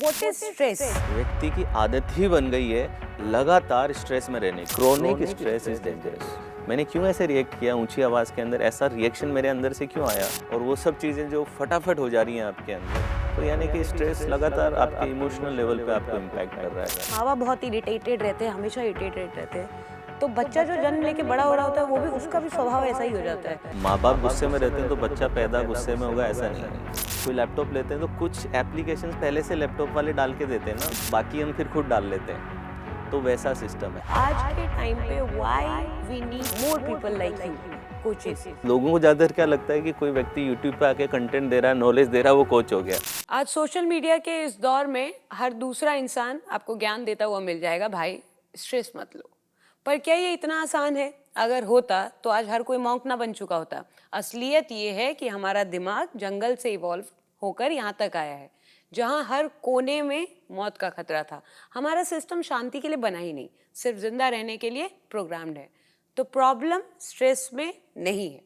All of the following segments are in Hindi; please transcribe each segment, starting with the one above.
What is stress? व्यक्ति की आदत ही बन गई है लगातार स्ट्रेस में रहने की। Chronic stress is dangerous. मैंने क्यों ऐसे रिएक्ट किया ऊंची आवाज के अंदर, ऐसा रिएक्शन मेरे अंदर से क्यों आया, और वो सब चीजें जो फटाफट हो जा रही हैं आपके अंदर, तो यानी कि स्ट्रेस लगातार आपके इमोशनल लेवल पे आपको इम्पैक्ट कर रहा है। माँ बाप बहुत इरिटेटेड रहते हैं, हमेशा इरिटेटेड रहते हैं, तो बच्चा जो जन्म लेके बड़ा हो रहा होता है वो भी उसका भी स्वभाव ऐसा ही हो जाता है। माँ बाप गुस्से में रहते हैं तो बच्चा पैदा गुस्से में होगा, ऐसा नहीं है। कोई लैपटॉप लेते हैं तो कुछ एप्लीकेशंस पहले से लैपटॉप वाले डाल के देते हैं ना, बाकी हम फिर खुद डाल लेते हैं, तो वैसा सिस्टम है। आज के टाइम पे why we need more people like you coaches. लोगों को ज़्यादातर क्या लगता है कि कोई व्यक्ति यूट्यूब पे आके कंटेंट दे रहा है, नॉलेज दे रहा है, वो कोच हो गया। आज सोशल मीडिया के इस दौर में हर दूसरा इंसान आपको ज्ञान देता हुआ मिल जाएगा, भाई स्ट्रेस मत लो। पर क्या ये इतना आसान है? अगर होता तो आज हर कोई मॉन्क ना बन चुका होता। असलियत ये है कि हमारा दिमाग जंगल से इवॉल्व होकर यहाँ तक आया है, जहाँ हर कोने में मौत का खतरा था। हमारा सिस्टम शांति के लिए बना ही नहीं, सिर्फ जिंदा रहने के लिए प्रोग्राम्ड है। तो प्रॉब्लम स्ट्रेस में नहीं है,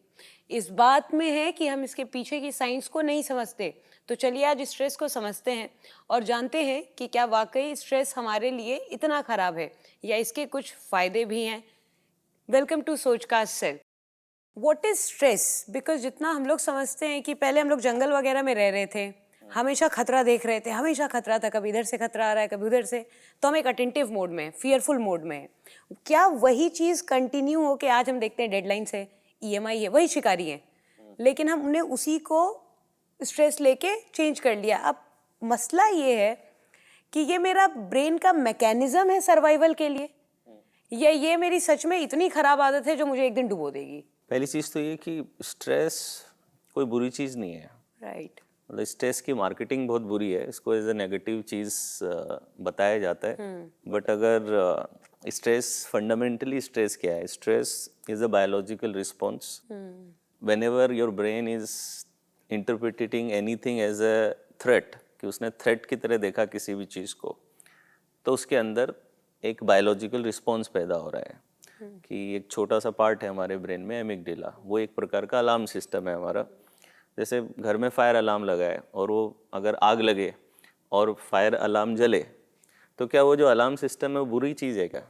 इस बात में है कि हम इसके पीछे की साइंस को नहीं समझते। तो चलिए आज स्ट्रेस को समझते हैं और जानते हैं कि क्या वाकई स्ट्रेस हमारे लिए इतना खराब है या इसके कुछ फायदे भी हैं। Welcome to Sochcast cell. What is stress? Because जितना हम लोग समझते हैं कि पहले हम लोग जंगल वगैरह में रह रहे थे, हमेशा खतरा देख रहे थे, हमेशा खतरा था, कभी इधर से खतरा आ रहा है कभी उधर से, तो हम एक अटेंटिव मोड में, फियरफुल मोड में है। क्या वही चीज़ कंटिन्यू हो के आज हम देखते हैं डेडलाइंस है, ईएमआई है, वही शिकारी है, लेकिन हमने उसी को स्ट्रेस लेके चेंज कर लिया। अब मसला ये है कि ये मेरा ब्रेन का मैकेनिज्म है सर्वाइवल के लिए, या ये मेरी सच में इतनी खराब आदत है जो मुझे एक दिन डुबो देगी। पहली चीज़ तो ये कि स्ट्रेस कोई बुरी चीज़ नहीं है। राइट। मतलब स्ट्रेस की मार्केटिंग बहुत बुरी है, इसको एज ए नेगेटिव चीज़ बताया जाता है। बट अगर स्ट्रेस, फंडामेंटली स्ट्रेस क्या है? Stress is a biological response whenever your brain is interpreting anything as a threat, कि उसने थ्रेट की तरह देखा किसी भी चीज़ को, तो उसके अंदर एक बायोलॉजिकल रिस्पॉन्स पैदा हो रहा है। कि एक छोटा सा पार्ट है हमारे ब्रेन में, एमिगडाला, वो एक प्रकार का अलार्म सिस्टम है हमारा। जैसे घर में फायर अलार्म लगा है और वो अगर आग लगे और फायर अलार्म जले, तो क्या वो जो अलार्म सिस्टम है वो बुरी चीज़ है क्या?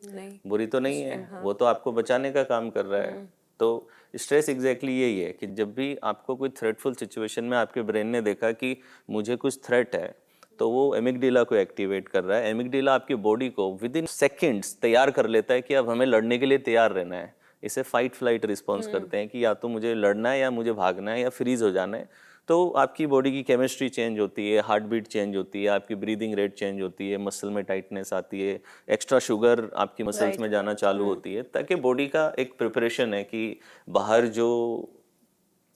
नहीं, बुरी तो नहीं है, वो तो आपको बचाने का काम कर रहा है। तो स्ट्रेस एग्जैक्टली यही है कि जब भी आपको कोई थ्रेटफुल सिचुएशन में आपके ब्रेन ने देखा कि मुझे कुछ थ्रेट है, तो वो एमिगडाला को एक्टिवेट कर रहा है। एमिगडाला आपकी बॉडी को विद इन सेकेंड्स तैयार कर लेता है कि अब हमें लड़ने के लिए तैयार रहना है। इसे फाइट फ्लाइट रिस्पॉन्स करते हैं कि या तो मुझे लड़ना है, या मुझे भागना है, या फ्रीज हो जाना है। तो आपकी बॉडी की केमिस्ट्री चेंज होती है, हार्ट बीट चेंज होती है, आपकी ब्रीदिंग रेट चेंज होती है, मसल में टाइटनेस आती है, एक्स्ट्रा शुगर आपकी मसल्स में जाना चालू होती है, ताकि बॉडी का एक प्रिपरेशन है कि बाहर जो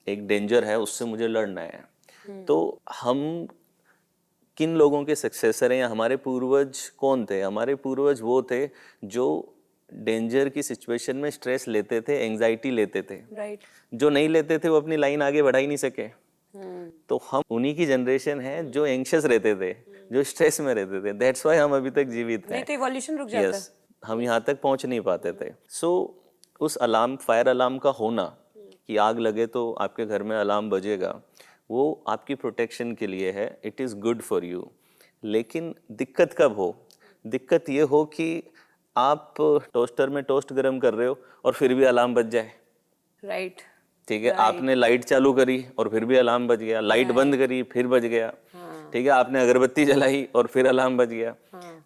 एक डेंजर है उससे मुझे लड़ना है। तो हम किन लोगों के सक्सेसर हैं, या हमारे पूर्वज कौन थे? हमारे पूर्वज वो थे जो डेंजर की सिचुएशन में स्ट्रेस लेते थे, एंजाइटी लेते थे। राइट। जो नहीं लेते थे वो अपनी लाइन आगे बढ़ा ही नहीं सके। तो हम उन्हीं की जनरेशन है जो एंग्शियस रहते थे, जो स्ट्रेस में रहते थे। दैट्स व्हाई हम अभी तक जीवित हैं। नहीं तो इवोल्यूशन रुक जाता। यस, हम यहाँ तक पहुँच नहीं पाते थे। सो उस अलार्म, फायर अलार्म का होना, कि आग लगे तो आपके घर में अलार्म बजेगा, वो आपकी प्रोटेक्शन के लिए है। It is good for you. लेकिन दिक्कत कब हो? दिक्कत ये हो कि आप टोस्टर में टोस्ट गर्म कर रहे हो और फिर भी अलार्म बज जाए। राइट। ठीक है, आपने लाइट चालू करी और फिर भी अलार्म बज गया, लाइट बंद करी फिर बज गया। ठीक है, आपने अगरबत्ती जलाई और फिर अलार्म बज गया।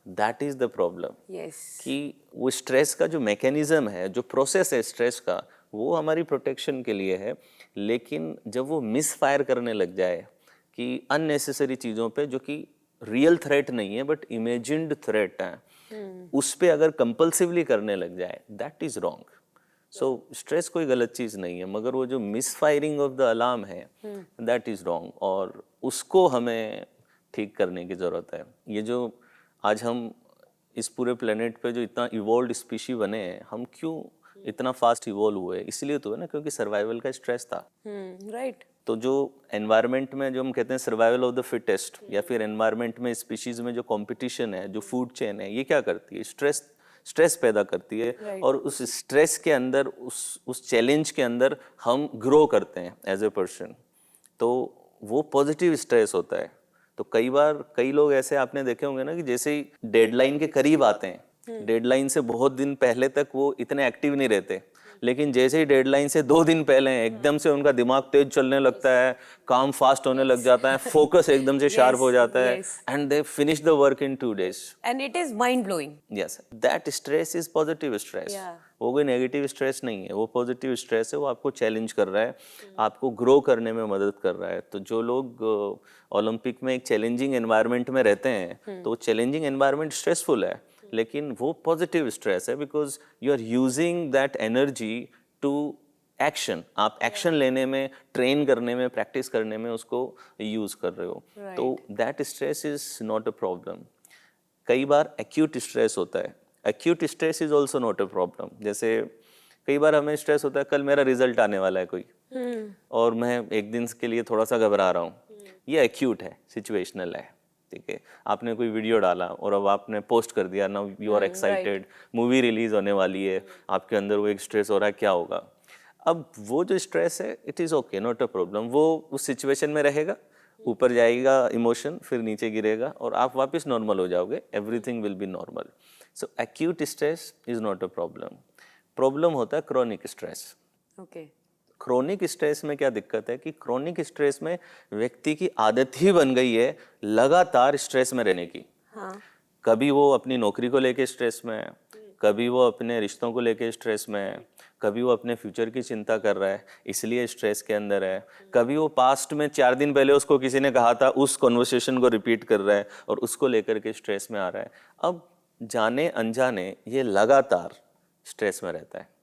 That is the problem. Yes. कि वो स्ट्रेस का जो मैकेनिज्म है, जो प्रोसेस है स्ट्रेस का, वो हमारी प्रोटेक्शन के लिए है। लेकिन जब वो मिस फायर करने लग जाए कि अननेसेसरी चीज़ों पे, जो कि रियल थ्रेट नहीं है बट इमेजिन्ड थ्रेट है, उस पे अगर कंपल्सिवली करने लग जाए, that is wrong. So stress कोई गलत चीज़ नहीं है, मगर वो जो miss firing of the alarm है, दैट इज रॉन्ग, और उसको हमें ठीक करने की ज़रूरत है। ये जो आज हम इस पूरे प्लेनेट पे जो इतना इवॉल्व स्पीशी बने हैं, हम क्यों इतना फास्ट इवॉल्व हुए? इसलिए तो है ना, क्योंकि सर्वाइवल का स्ट्रेस था। राइट। तो जो एनवायरनमेंट में जो हम कहते हैं सर्वाइवल ऑफ द फिटेस्ट, या फिर एनवायरनमेंट में स्पीशीज में जो कंपटीशन है, जो फूड चेन है, ये क्या करती है? स्ट्रेस पैदा करती है। और उस स्ट्रेस के अंदर, उस चैलेंज के अंदर हम ग्रो करते हैं एज ए पर्सन। तो वो पॉजिटिव स्ट्रेस होता है। तो कई बार कई लोग ऐसे आपने देखे होंगे ना कि जैसे ही डेडलाइन के करीब आते हैं, डेडलाइन से बहुत दिन पहले तक वो इतने एक्टिव नहीं रहते, लेकिन जैसे ही डेडलाइन से 2 दिन पहले एकदम से उनका दिमाग तेज चलने लगता है, काम फास्ट होने लग जाता है, फोकस एकदम से शार्प हो जाता है, and they finish the work in 2 days. And it is mind blowing. Yes, that stress is positive stress. वो कोई नेगेटिव स्ट्रेस नहीं है, वो पॉजिटिव स्ट्रेस है. वो आपको चैलेंज कर रहा है, आपको ग्रो करने में मदद कर रहा है. तो जो लोग ओलंपिक में एक चैलेंजिंग एनवायरनमेंट में रहते हैं, तो चैलेंजिंग एनवायरनमेंट स्ट्रेसफुल है, लेकिन वो पॉजिटिव स्ट्रेस है, because you are using that energy to action. आप एक्शन लेने में, ट्रेन करने में, प्रैक्टिस करने में उसको यूज कर रहे हो. तो that stress is not a problem. कई बार एक्यूट स्ट्रेस होता है. Acute stress is also not a problem. जैसे कई बार हमें स्ट्रेस होता है, कल मेरा रिजल्ट आने वाला है कोई, और मैं एक दिन के लिए थोड़ा सा घबरा रहा हूँ. ये एक्यूट है, सिचुएशनल है. ठीक है, आपने कोई वीडियो डाला और अब आपने पोस्ट कर दिया, now you are excited, movie release होने वाली है, आपके अंदर वो एक स्ट्रेस हो रहा है, क्या होगा. अब वो जो स्ट्रेस है, it is okay, not a problem. वो उस सिचुएशन में रहेगा, ऊपर जाएगा इमोशन, फिर नीचे गिरेगा और आप वापस नॉर्मल हो जाओगे. Everything will be normal. So acute stress is not a problem. Problem होता है chronic stress. Okay. Chronic stress में क्या दिक्कत है कि क्रोनिक स्ट्रेस में व्यक्ति की आदत ही बन गई है लगातार स्ट्रेस में रहने की. कभी वो अपनी नौकरी को लेके स्ट्रेस में है, कभी वो अपने रिश्तों को लेके स्ट्रेस में है, कभी वो अपने फ्यूचर की चिंता कर रहा है इसलिए स्ट्रेस के अंदर है, कभी वो पास्ट में 4 दिन पहले उसको किसी ने कहा था उस कॉन्वर्सेशन को रिपीट कर रहा है और उसको लेकर के स्ट्रेस में आ रहा है. अब जाने अनजाने ये लगातार स्ट्रेस में रहता है.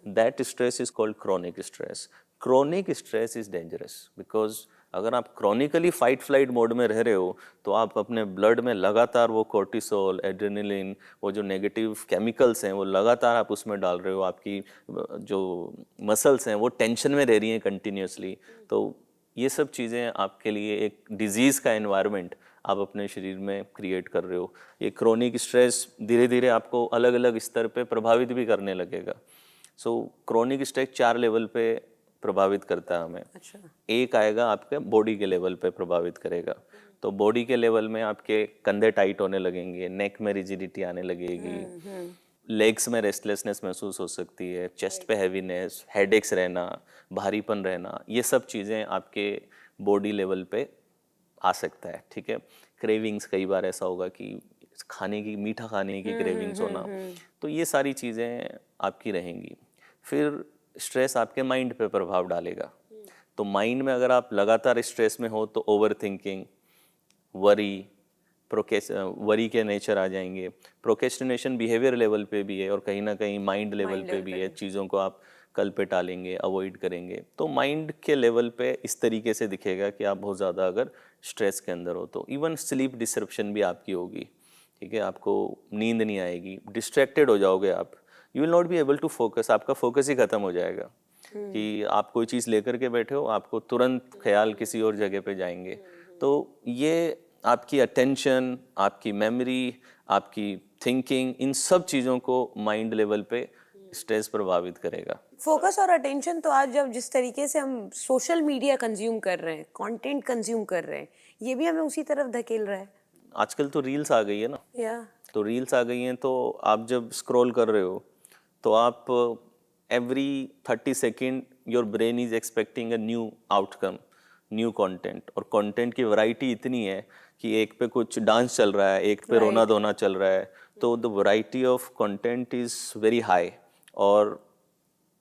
That stress is called chronic stress. Chronic stress is dangerous because अगर आप क्रॉनिकली फाइट फ्लाइट मोड में रह रहे हो तो आप अपने ब्लड में लगातार वो कोर्टिसोल, एड्रेनलिन, वो जो नेगेटिव केमिकल्स हैं वो लगातार आप उसमें डाल रहे हो. आपकी जो मसल्स हैं वो टेंशन में रह रही हैं कंटिन्यूसली. तो ये सब चीज़ें आपके लिए एक डिजीज़ का एनवायरनमेंट आप अपने शरीर में क्रिएट कर रहे हो. ये क्रोनिक स्ट्रेस धीरे धीरे आपको अलग अलग स्तर पे प्रभावित भी करने लगेगा. सो क्रोनिक स्ट्रेस 4 लेवल पे प्रभावित करता है हमें. अच्छा. एक आएगा आपके बॉडी के लेवल पे प्रभावित करेगा. तो बॉडी के लेवल में आपके कंधे टाइट होने लगेंगे, नेक में रिजिडिटी आने लगेगी, लेग्स में रेस्टलेसनेस महसूस हो सकती है, चेस्ट पे हैवीनेस, हेडेक्स रहना, भारीपन रहना, ये सब चीज़ें आपके बॉडी लेवल पे आ सकता है. ठीक है, क्रेविंग्स, कई बार ऐसा होगा कि खाने की, मीठा खाने की क्रेविंग्स होना. तो ये सारी चीज़ें आपकी रहेंगी. फिर स्ट्रेस आपके माइंड पे प्रभाव डालेगा. तो माइंड में अगर आप लगातार स्ट्रेस में हो तो ओवर थिंकिंग, वरी, वरी के नेचर आ जाएंगे. प्रोक्रेस्टिनेशन बिहेवियर लेवल पे भी है और कहीं ना कहीं माइंड लेवल पे भी है. चीज़ों को आप कल पे टालेंगे, अवॉइड करेंगे. तो माइंड के लेवल पे इस तरीके से दिखेगा कि आप बहुत ज़्यादा अगर स्ट्रेस के अंदर हो तो. इवन स्लीप डिसरप्शन भी आपकी होगी. ठीक है, आपको नींद नहीं आएगी, डिस्ट्रैक्टेड हो जाओगे आप. You will not be able to focus. आपका फोकस ही खत्म हो जाएगा कि आप कोई चीज़ लेकर के बैठे हो, आपको तुरंत ख्याल किसी और जगह पे जाएंगे. तो ये आपकी अटेंशन, आपकी मेमोरी, आपकी थिंकिंग, इन सब चीज़ों को माइंड लेवल पे स्ट्रेस प्रभावित करेगा. फोकस और अटेंशन तो आज जब जिस तरीके से हम सोशल मीडिया कंज्यूम कर रहे हैं, कंटेंट कंज्यूम कर रहे हैं, ये भी हमें उसी तरफ धकेल रहा है. आजकल तो रील्स आ गई है ना. या तो रील्स आ गई हैं, तो आप जब स्क्रॉल कर रहे हो तो आप every 30 second your brain is expecting a new outcome, new content. और कंटेंट की वैरायटी इतनी है कि एक पे कुछ डांस चल रहा है, एक पे रोना धोना चल रहा है. तो the variety of content is very high. और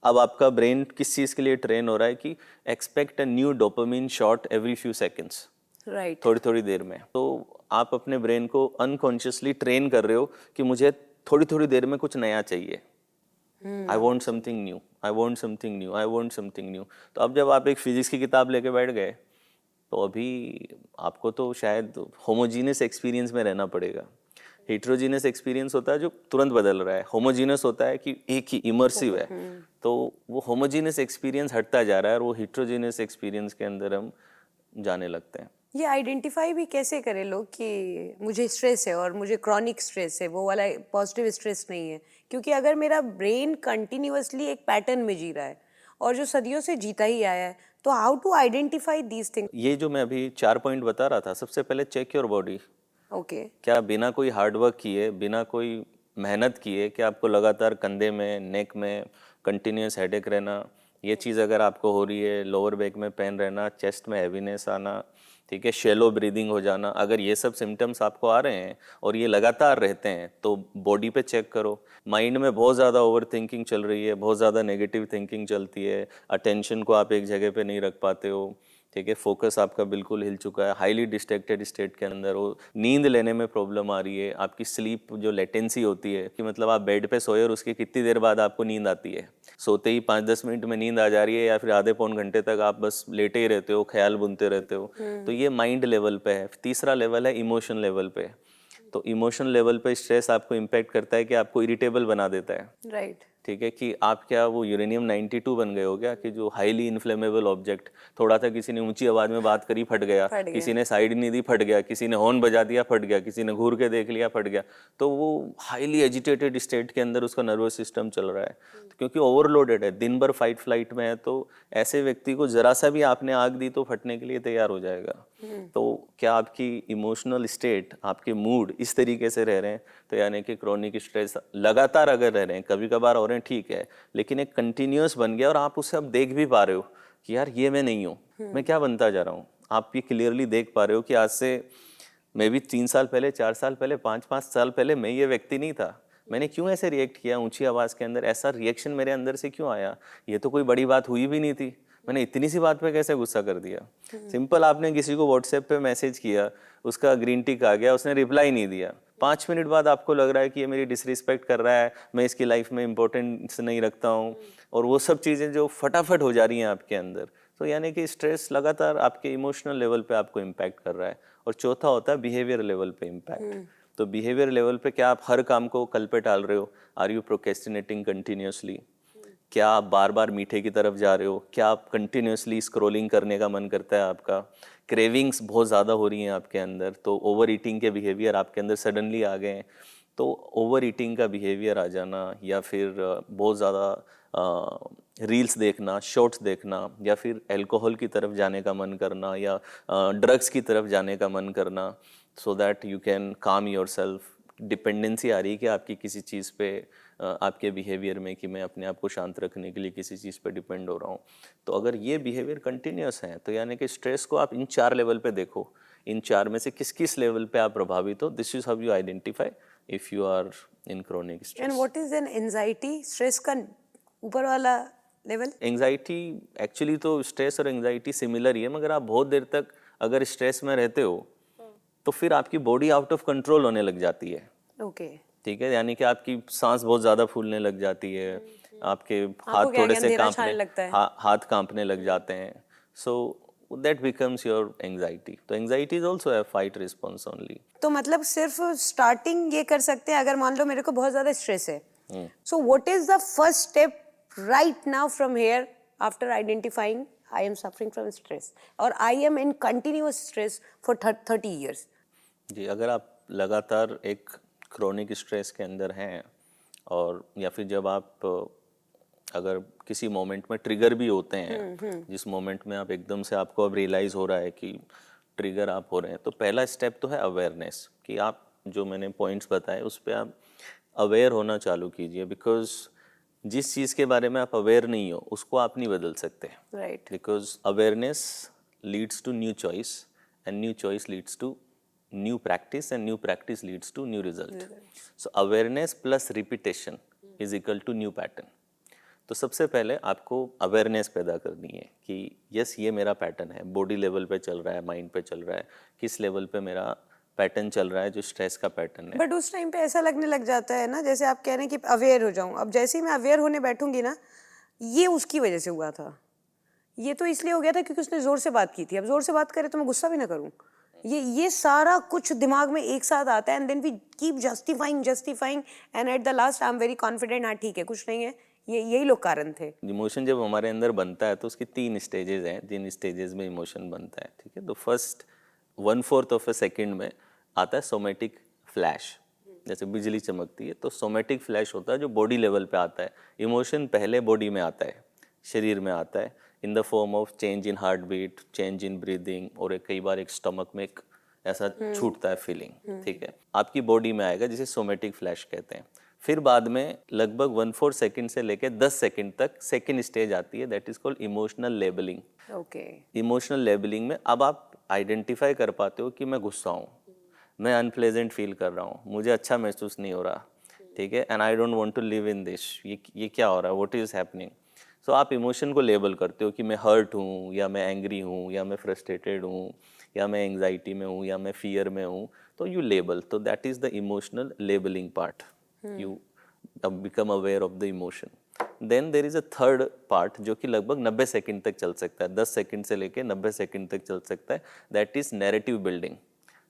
अब आपका ब्रेन किस चीज़ के लिए ट्रेन हो रहा है कि expect a new dopamine shot every few seconds, right. थोड़ी थोड़ी देर में. तो आप अपने ब्रेन को अनकॉन्शियसली ट्रेन कर रहे हो कि मुझे थोड़ी थोड़ी देर में कुछ नया चाहिए. I want something new, I want something new, I want something new. तो अब जब आप एक फिजिक्स की किताब लेके बैठ गए तो अभी आपको तो शायद होमोजीनियस एक्सपीरियंस में रहना पड़ेगा. हेट्रोजीनियस एक्सपीरियंस होता है जो तुरंत बदल रहा है, होमोजीनियस होता है कि एक ही इमर्सिव है. तो वो होमोजीनियस एक्सपीरियंस हटता जा रहा है और वो हेट्रोजीनियस एक्सपीरियंस के अंदर हम जाने लगते हैं. ये आइडेंटिफाई भी कैसे करें लोग कि मुझे स्ट्रेस है और मुझे क्रॉनिक स्ट्रेस है, वो वाला पॉजिटिव स्ट्रेस नहीं है. क्योंकि अगर मेरा ब्रेन कंटिन्यूअसली एक पैटर्न में जी रहा है और जो सदियों से जीता ही आया है। तो how to identify these things? ये जो मैं अभी 4 पॉइंट बता रहा था, सबसे पहले चेक योर बॉडी। ओके। क्या बिना कोई हार्ड वर्क किए, बिना कोई मेहनत किए, क्या आपको लगातार कंधे में, नेक में कंटिन्यूस हेडेक रहना, ये चीज़ अगर आपको हो रही है, लोअर बैक में पेन रहना, चेस्ट में हैवीनेस आना, ठीक है, शैलो ब्रीदिंग हो जाना, अगर ये सब सिम्टम्स आपको आ रहे हैं और ये लगातार रहते हैं तो बॉडी पे चेक करो। माइंड में बहुत ज़्यादा ओवर थिंकिंग चल रही है, बहुत ज़्यादा नेगेटिव थिंकिंग चलती है, अटेंशन को आप एक जगह पे नहीं रख पाते हो, ठीक है, फोकस आपका बिल्कुल हिल चुका है, हाईली डिस्ट्रैक्टेड स्टेट के अंदर हो, नींद लेने में प्रॉब्लम आ रही है, आपकी स्लीप जो लेटेंसी होती है कि मतलब आप बेड पे सोए और उसकी कितनी देर बाद आपको नींद आती है, सोते ही 5-10 मिनट में नींद आ जा रही है या फिर आधे पौन घंटे तक आप बस लेटे ही रहते हो, ख्याल बुनते रहते हो, तो ये माइंड लेवल पे है। तीसरा लेवल है इमोशन लेवल पे। तो इमोशन लेवल पे स्ट्रेस आपको इम्पैक्ट करता है कि आपको इरिटेबल बना देता है, राइट। ठीक है, कि आप क्या वो यूरेनियम 92 बन गए हो क्या, कि जो हाईली इन्फ्लेमेबल ऑब्जेक्ट, थोड़ा सा किसी ने ऊंची आवाज में बात करी फट गया, फट गया। किसी ने साइड नहीं दी फट गया, किसी ने हॉर्न बजा दिया फट गया, किसी ने घूर के देख लिया फट गया। तो वो हाईली एजिटेटेड स्टेट के अंदर उसका नर्वस सिस्टम चल रहा है, क्योंकि ओवरलोडेड है, दिन भर फाइट फ्लाइट में है। तो ऐसे व्यक्ति को जरा सा भी आपने आग दी तो फटने के लिए तैयार हो जाएगा। तो क्या आपकी इमोशनल स्टेट, आपके मूड इस तरीके से रह रहे हैं, तो यानी कि क्रोनिक स्ट्रेस लगातार अगर रह रहे हैं, कभी कभार हो रहे हैं ठीक है, लेकिन एक कंटिन्यूअस बन गया और आप उसे अब देख भी पा रहे हो कि यार ये मैं नहीं हूँ, मैं क्या बनता जा रहा हूँ। आप ये क्लियरली देख पा रहे हो कि आज से मे भी 3 साल पहले, 4 साल पहले, 5-5 साल पहले मैं ये व्यक्ति नहीं था। मैंने क्यों ऐसे रिएक्ट किया ऊंची आवाज़ के अंदर, ऐसा रिएक्शन मेरे अंदर से क्यों आया, ये तो कोई बड़ी बात हुई भी नहीं थी, मैंने इतनी सी बात पे कैसे गुस्सा कर दिया। सिंपल आपने किसी को व्हाट्सएप पे मैसेज किया, उसका ग्रीन टिक आ गया, उसने रिप्लाई नहीं दिया, 5 मिनट बाद आपको लग रहा है कि ये मेरी डिसरिस्पेक्ट कर रहा है, मैं इसकी लाइफ में इंपॉर्टेंस नहीं रखता हूँ, और वो सब चीज़ें जो फटाफट हो जा रही हैं आपके अंदर। तो यानी कि स्ट्रेस लगातार आपके इमोशनल लेवल पे आपको इम्पैक्ट कर रहा है। और चौथा होता है बिहेवियर लेवल पे इम्पैक्ट। तो बिहेवियर लेवल पे क्या आप हर काम को कल पे टाल रहे हो, आर यू प्रोक्रेस्टिनेटिंग कंटिन्यूसली, क्या आप बार बार मीठे की तरफ जा रहे हो, क्या आप कंटिन्यूसली स्क्रॉलिंग करने का मन करता है आपका, क्रेविंग्स बहुत ज़्यादा हो रही हैं आपके अंदर, तो ओवर ईटिंग के बिहेवियर आपके अंदर सडनली आ गए हैं। तो ओवर ईटिंग का बिहेवियर आ जाना, या फिर बहुत ज़्यादा रील्स देखना, शॉर्ट्स देखना, या फिर अल्कोहल की तरफ जाने का मन करना, या ड्रग्स की तरफ जाने का मन करना, so that you can calm yourself. Dependency आ रही है कि आपकी किसी चीज़ पे, आपके बिहेवियर में, कि मैं अपने आप को शांत रखने के लिए किसी चीज़ पे डिपेंड हो रहा हूँ। तो अगर ये बिहेवियर कंटिन्यूस है, तो यानी कि स्ट्रेस को आप इन 4 लेवल पे देखो, इन 4 में से किस किस लेवल पे आप प्रभावित हो। This is how you identify if you are in chronic and stress. What is an anxiety? Stress का ऊपर वाला लेवल? एंजाइटी, एक्चुअली तो स्ट्रेस और एंजाइटी सिमिलर ही है, मगर आप बहुत देर तक अगर स्ट्रेस में रहते हो तो फिर आपकी बॉडी आउट ऑफ कंट्रोल होने लग जाती है। ओके। ठीक है, यानी कि आपकी सांस बहुत ज़्यादा फूलने लग जाती है, आपके हाथ क्या थोड़े क्या से अंधेरा छाने लगता है। हाथ कांपने लग जाते हैं। So that becomes your anxiety. तो anxiety is also a fight response only. तो मतलब सिर्फ स्टार्टिंग ये कर सकते हैं, अगर मान लो मेरे को बहुत ज्यादा स्ट्रेस है, so what is the first step right now from here after identifying I am suffering from stress और I am in continuous stress for 30 years? जी, अगर आप लगातार एक क्रोनिक स्ट्रेस के अंदर हैं, और या फिर जब आप अगर किसी मोमेंट में ट्रिगर भी होते हैं, जिस मोमेंट में आप एकदम से आपको अब रियलाइज़ हो रहा है कि ट्रिगर आप हो रहे हैं, तो पहला स्टेप तो है अवेयरनेस, कि आप जो मैंने पॉइंट्स बताए उस पर आप अवेयर होना चालू कीजिए। बिकॉज जिस चीज़ के बारे में आप अवेयर नहीं हो उसको आप नहीं बदल सकते, right. Because awareness leads to new choice, and new choice leads to new practice, and new practice leads to new result. So awareness plus repetition is equal to new pattern. तो सबसे पहले आपको अवेयरनेस पैदा करनी है कि यस ये मेरा पैटर्न है, बॉडी लेवल पे चल रहा है, माइंड पे चल रहा है, किस लेवल पे मेरा पैटर्न चल रहा है जो स्ट्रेस का पैटर्न है। बट उस टाइम पे ऐसा लगने लग जाता है ना, जैसे आप कह रहे हैं कि अवेयर हो जाऊं, अब जैसे ही मैं अवेयर होने बैठूंगी ना, ये उसकी वजह से हुआ था, ये तो इसलिए हो गया था क्योंकि उसने जोर से बात की थी, अब जोर से बात करे तो मैं गुस्सा भी ना करूं, ये सारा कुछ दिमाग में एक साथ आता है, and then we keep justifying and at the last I am very confident, हाँ ठीक है कुछ नहीं है, यही लोग कारण थे। इमोशन जब हमारे अंदर बनता है तो उसकी 3 स्टेजेस हैं, जिन स्टेजेस में इमोशन बनता है, ठीक है। तो फर्स्ट 1/4 ऑफ अ सेकेंड में आता है सोमेटिक फ्लैश, जैसे बिजली चमकती है, तो सोमेटिक फ्लैश होता है जो बॉडी लेवल पे आता है। इमोशन पहले बॉडी में आता है, शरीर में आता है in the form of change in heart beat, change in breathing, और कई बार एक स्टमक में एक ऐसा छूटता है फीलिंग, ठीक है, आपकी बॉडी में आएगा, जिसे सोमेटिक फ्लैश कहते हैं। फिर बाद में लगभग 1/4 सेकंड से लेकर 10 सेकंड तक सेकंड स्टेज आती है, that is called emotional labelling. Okay. Emotional labelling में अब आप आइडेंटिफाई कर पाते हो कि मैं गुस्सा हूँ, मैं अनप्लेजेंट फील कर रहा हूँ, मुझे अच्छा महसूस नहीं हो रहा, ठीक है, and I don't want to live in this, ये क्या हो रहा है, व्हाट इज हैपनिंग। सो आप इमोशन को लेबल करते हो कि मैं हर्ट हूँ, या मैं एंग्री हूँ, या मैं फ्रस्ट्रेटेड हूँ, या मैं एंग्जाइटी में हूँ, या मैं फियर में हूँ, तो यू लेबल, तो that is the emotional labelling part, you become aware of the emotion. Then there is a third part जो कि लगभग 90 सेकंड तक चल सकता है, 10 सेकंड से लेके 90 सेकंड तक चल सकता है, that is narrative building.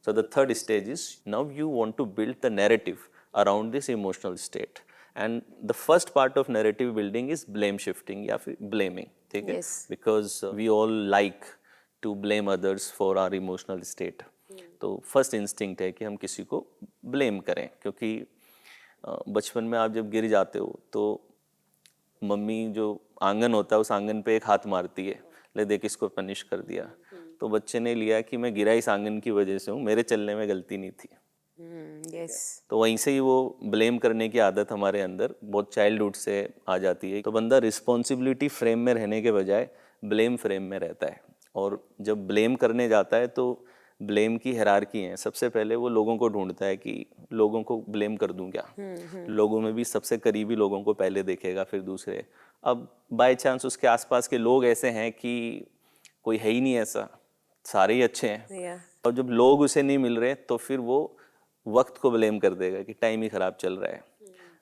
So the third stage is now you want to build the narrative around this emotional state, and the first part of narrative building is blame shifting या फिर blaming, ठीक है, Yes. because we all like to blame others for our emotional state. तो first instinct है कि हम किसी को blame करें, क्योंकि बचपन में आप जब गिर जाते हो तो मम्मी जो आंगन होता है उस आंगन पे एक हाथ मारती है, ले देख इसको पनिश कर दिया, तो बच्चे ने लिया कि मैं गिरा इस आंगन की वजह से हूँ, मेरे चलने में गलती नहीं थी। यस। तो वहीं से ही वो ब्लेम करने की आदत हमारे अंदर बहुत चाइल्डहुड से आ जाती है। तो बंदा रिस्पॉन्सिबिलिटी फ्रेम में रहने के बजाय ब्लेम फ्रेम में रहता है, और जब ब्लेम करने जाता है तो ब्लेम की हायरार्की है, सबसे पहले वो लोगों को ढूंढता है कि लोगों को ब्लेम कर दूं क्या, लोगों में भी सबसे करीबी लोगों को पहले देखेगा, फिर दूसरे। अब बाय चांस उसके आसपास के लोग ऐसे हैं कि कोई है ही नहीं ऐसा, सारे ही अच्छे हैं, Yeah. और जब लोग उसे नहीं मिल रहे तो फिर वो वक्त को ब्लेम कर देगा कि टाइम ही खराब चल रहा है,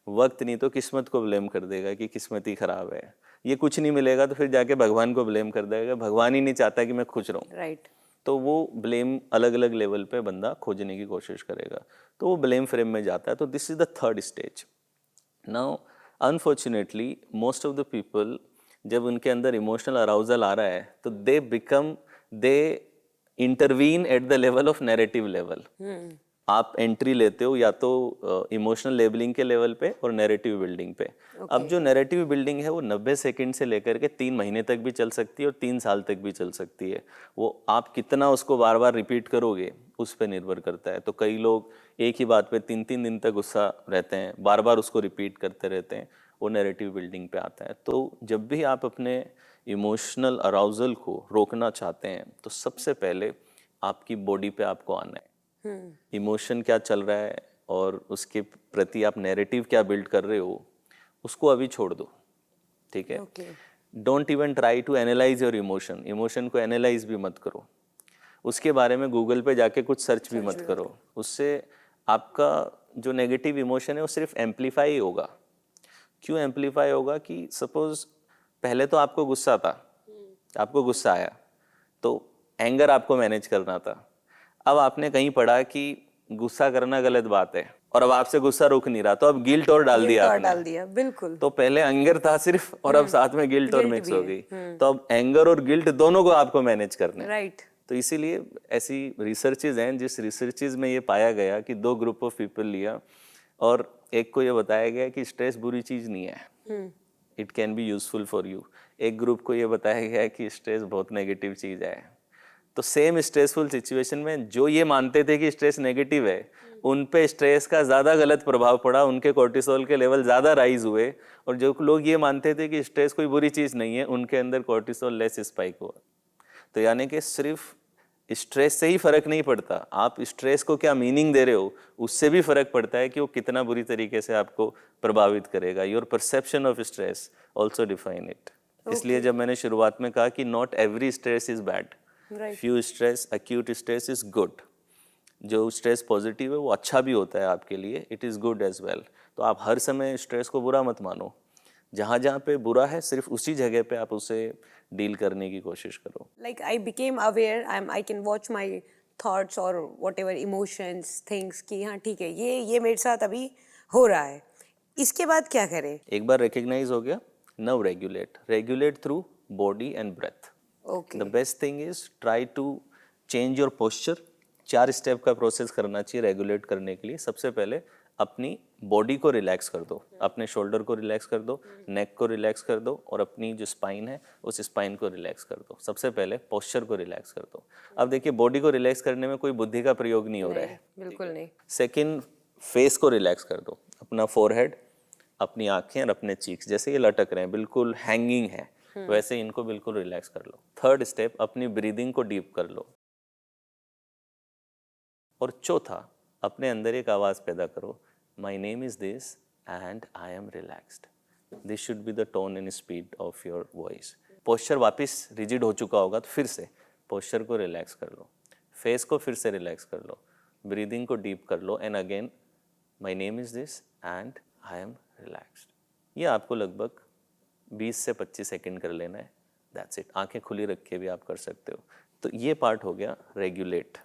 वक्त नहीं तो किस्मत को ब्लेम कर देगा कि किस्मत ही खराब है, ये कुछ नहीं मिलेगा तो फिर जाके भगवान को ब्लेम कर देगा, भगवान ही नहीं चाहता कि मैं खुश रहूं। राइट। तो वो ब्लेम अलग अलग लेवल पे बंदा खोजने की कोशिश करेगा, तो वो ब्लेम फ्रेम में जाता है। तो this is the third stage. Now unfortunately most of the people, जब उनके अंदर इमोशनल अराउजल आ रहा है तो they intervene at the level of narrative level. आप एंट्री लेते हो या तो इमोशनल लेबलिंग के लेवल पे और नैरेटिव बिल्डिंग पे। अब जो नैरेटिव बिल्डिंग है वो 90 सेकंड से लेकर के 3 महीने तक भी चल सकती है और 3 साल तक भी चल सकती है, वो आप कितना उसको बार बार रिपीट करोगे उस पर निर्भर करता है। तो कई लोग एक ही बात पे 3-3 दिन तक गुस्सा रहते हैं, बार बार उसको रिपीट करते रहते हैं, वो नैरेटिव बिल्डिंग पे आता है। तो जब भी आप अपने इमोशनल अराउजल को रोकना चाहते हैं तो सबसे पहले आपकी बॉडी पे आपको आना है, इमोशन क्या चल रहा है और उसके प्रति आप नैरेटिव क्या बिल्ड कर रहे हो, उसको अभी छोड़ दो, ठीक है। Don't even try to analyse your emotion, emotion को एनालाइज भी मत करो, उसके बारे में गूगल पे जाके कुछ सर्च भी मत करो, उससे आपका जो नेगेटिव इमोशन है वो सिर्फ एम्पलीफाई ही होगा। क्यों एम्पलीफाई होगा कि सपोज पहले तो आपको गुस्सा था, आपको गुस्सा आया तो एंगर आपको मैनेज करना था, अब आपने कहीं पढ़ा कि गुस्सा करना गलत बात है और अब आपसे गुस्सा रुक नहीं रहा, तो अब गिल्ट और डाल दिया आपने। डाल दिया, बिल्कुल। तो पहले एंगर था सिर्फ और अब साथ में गिल्ट और मिक्स हो गई, तो अब एंगर और गिल्ट दोनों को आपको मैनेज करना है। राइट। तो इसीलिए ऐसी रिसर्चेज हैं जिस रिसर्चेज में ये पाया गया कि 2 ग्रुप ऑफ पीपल लिया और एक को ये बताया गया कि स्ट्रेस बुरी चीज नहीं है, it can be useful for you. एक ग्रुप को ये बताया गया कि स्ट्रेस बहुत नेगेटिव चीज है। तो सेम स्ट्रेसफुल सिचुएशन में जो ये मानते थे कि स्ट्रेस नेगेटिव है, उन पे स्ट्रेस का ज़्यादा गलत प्रभाव पड़ा, उनके कोर्टिसोल के लेवल ज़्यादा राइज हुए, और जो लोग ये मानते थे कि स्ट्रेस कोई बुरी चीज़ नहीं है, उनके अंदर कोर्टिसोल लेस स्पाइक हुआ। तो यानी कि सिर्फ स्ट्रेस से ही फर्क नहीं पड़ता, आप स्ट्रेस को क्या मीनिंग दे रहे हो उससे भी फर्क पड़ता है कि वो कितना बुरी तरीके से आपको प्रभावित करेगा। Your perception of stress also define it. इसलिए जब मैंने शुरुआत में कहा कि not every stress is bad, few stress, acute stress is good. जो स्ट्रेस पॉजिटिव है वो अच्छा भी होता है आपके लिए, it is good as well. तो आप हर समय स्ट्रेस को बुरा मत मानो, जहाँ जहाँ पे बुरा है सिर्फ उसी जगह पे आप उसे डील करने की कोशिश करो। Like I became aware, I can watch my thoughts or whatever emotions, things कि हाँ ठीक है, ये मेरे साथ अभी हो रहा है, इसके बाद क्या करें? एक बार रिकग्नाइज हो गया, now regulate through body and breath. Okay. The best thing is try to change your posture. 4 step का प्रोसेस करना चाहिए रेगुलेट करने के लिए। सबसे पहले अपनी बॉडी को रिलैक्स कर दो, अपने शोल्डर को रिलैक्स कर दो, नेक को रिलैक्स कर दो और अपनी जो स्पाइन है उस स्पाइन को रिलैक्स कर दो। सबसे पहले पोस्चर को रिलैक्स कर दो। अब देखिए बॉडी को रिलैक्स करने में कोई बुद्धि का प्रयोग नहीं हो रहा है। बिल्कुल नहीं। सेकंड, फेस को रिलैक्स कर दो, अपना फोरहेड, अपनी आंखें और अपने चीक्स जैसे ये लटक रहे हैं बिल्कुल हैंगिंग है वैसे इनको बिल्कुल रिलैक्स कर लो। थर्ड स्टेप, अपनी ब्रीदिंग को डीप कर लो। और चौथा, अपने अंदर एक आवाज पैदा करो, माई name is this and I am relaxed. This should be the tone and speed of your voice. Posture वापस रिजिड हो चुका होगा तो फिर से पोस्चर को रिलैक्स कर लो, फेस को फिर से रिलैक्स कर लो, ब्रीदिंग को डीप कर लो and again my name is this and I am relaxed. ये आपको लगभग 20 से 25 सेकंड कर लेना है, दैट्स इट। आंखें खुली रख के भी आप कर सकते हो। तो ये पार्ट हो गया रेगुलेट।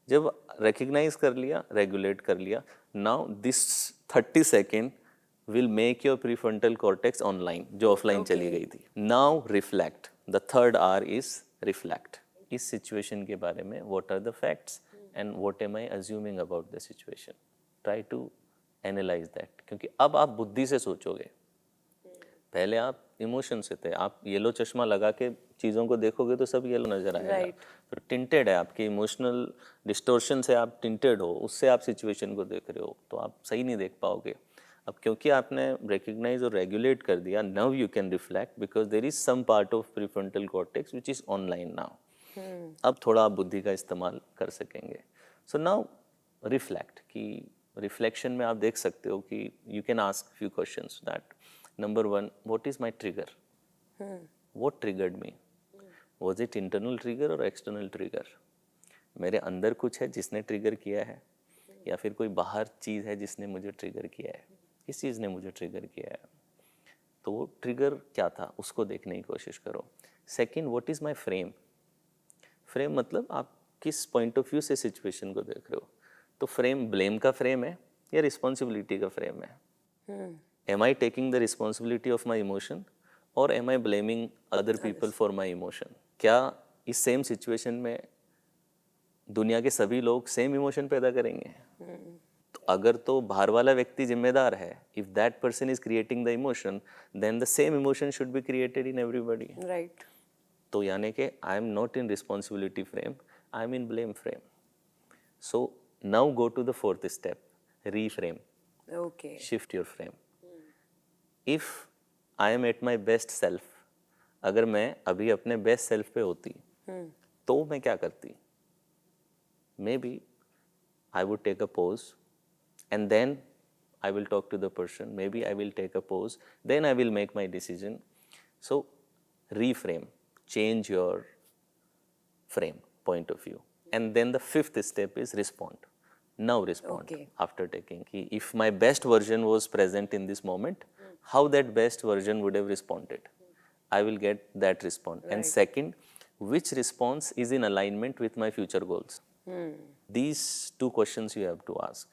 जब रिकग्नाइज कर लिया, रेगुलेट कर लिया, now this 30 second will make your prefrontal cortex online जो ऑफलाइन चली गई थी। Now reflect, the third R is reflect. इस सिचुएशन के बारे में what are the facts and what am I assuming about the situation. Try to analyse that, क्योंकि अब आप बुद्धि से सोचोगे, पहले आप इमोशन से थे। आप येलो चश्मा लगा के चीज़ों को देखोगे तो सब येलो नजर आएगा। तो टिंटेड है, आपके इमोशनल डिस्टोर्शन से आप टिंटेड हो, उससे आप सिचुएशन को देख रहे हो तो आप सही नहीं देख पाओगे। अब क्योंकि आपने रिकग्नाइज और रेगुलेट कर दिया, now you can reflect because there is some part of prefrontal cortex which is online now. अब थोड़ा आप बुद्धि का इस्तेमाल कर सकेंगे। सो नाउ रिफ्लेक्ट, कि रिफ्लेक्शन में आप देख सकते हो कि you can ask few questions that Number one, what is my trigger? What triggered me? Was it internal trigger or external trigger? मेरे अंदर कुछ है जिसने ट्रिगर किया है या फिर कोई बाहर चीज़ है जिसने मुझे ट्रिगर किया है? किस चीज़ ने मुझे ट्रिगर किया है? तो वो ट्रिगर क्या था उसको देखने की कोशिश करो। Second, what is my frame? Frame मतलब आप किस पॉइंट ऑफ व्यू से सिचुएशन को देख रहे हो। तो फ्रेम ब्लेम का फ्रेम है या रिस्पॉन्सिबिलिटी का फ्रेम है? Am I taking the responsibility of my emotion or am I blaming other people for my emotion? क्या इस सेम सिचुएशन में दुनिया के सभी लोग सेम इमोशन पैदा करेंगे? तो अगर तो बाहर वाला व्यक्ति जिम्मेदार है, if that person is creating the emotion, then the same emotion should be created in everybody. Right. तो यानी कि I am not in responsibility frame, I am in blame frame. So now go to the fourth step, reframe. Okay. Shift your frame. If I am at my best self, अगर मैं अभी अपने बेस्ट सेल्फ पे होती तो मैं क्या करती? Maybe I would take a pause and then I will talk to the person, maybe I will take a pause, then I will make my decision. So reframe, change your frame, point of view. And then the fifth step is respond. Now respond. Okay. After taking, if my best version was present in this moment, how that best version would have responded? I will get that response. Right. And second, which response is in alignment with my future goals? These two questions you have to ask.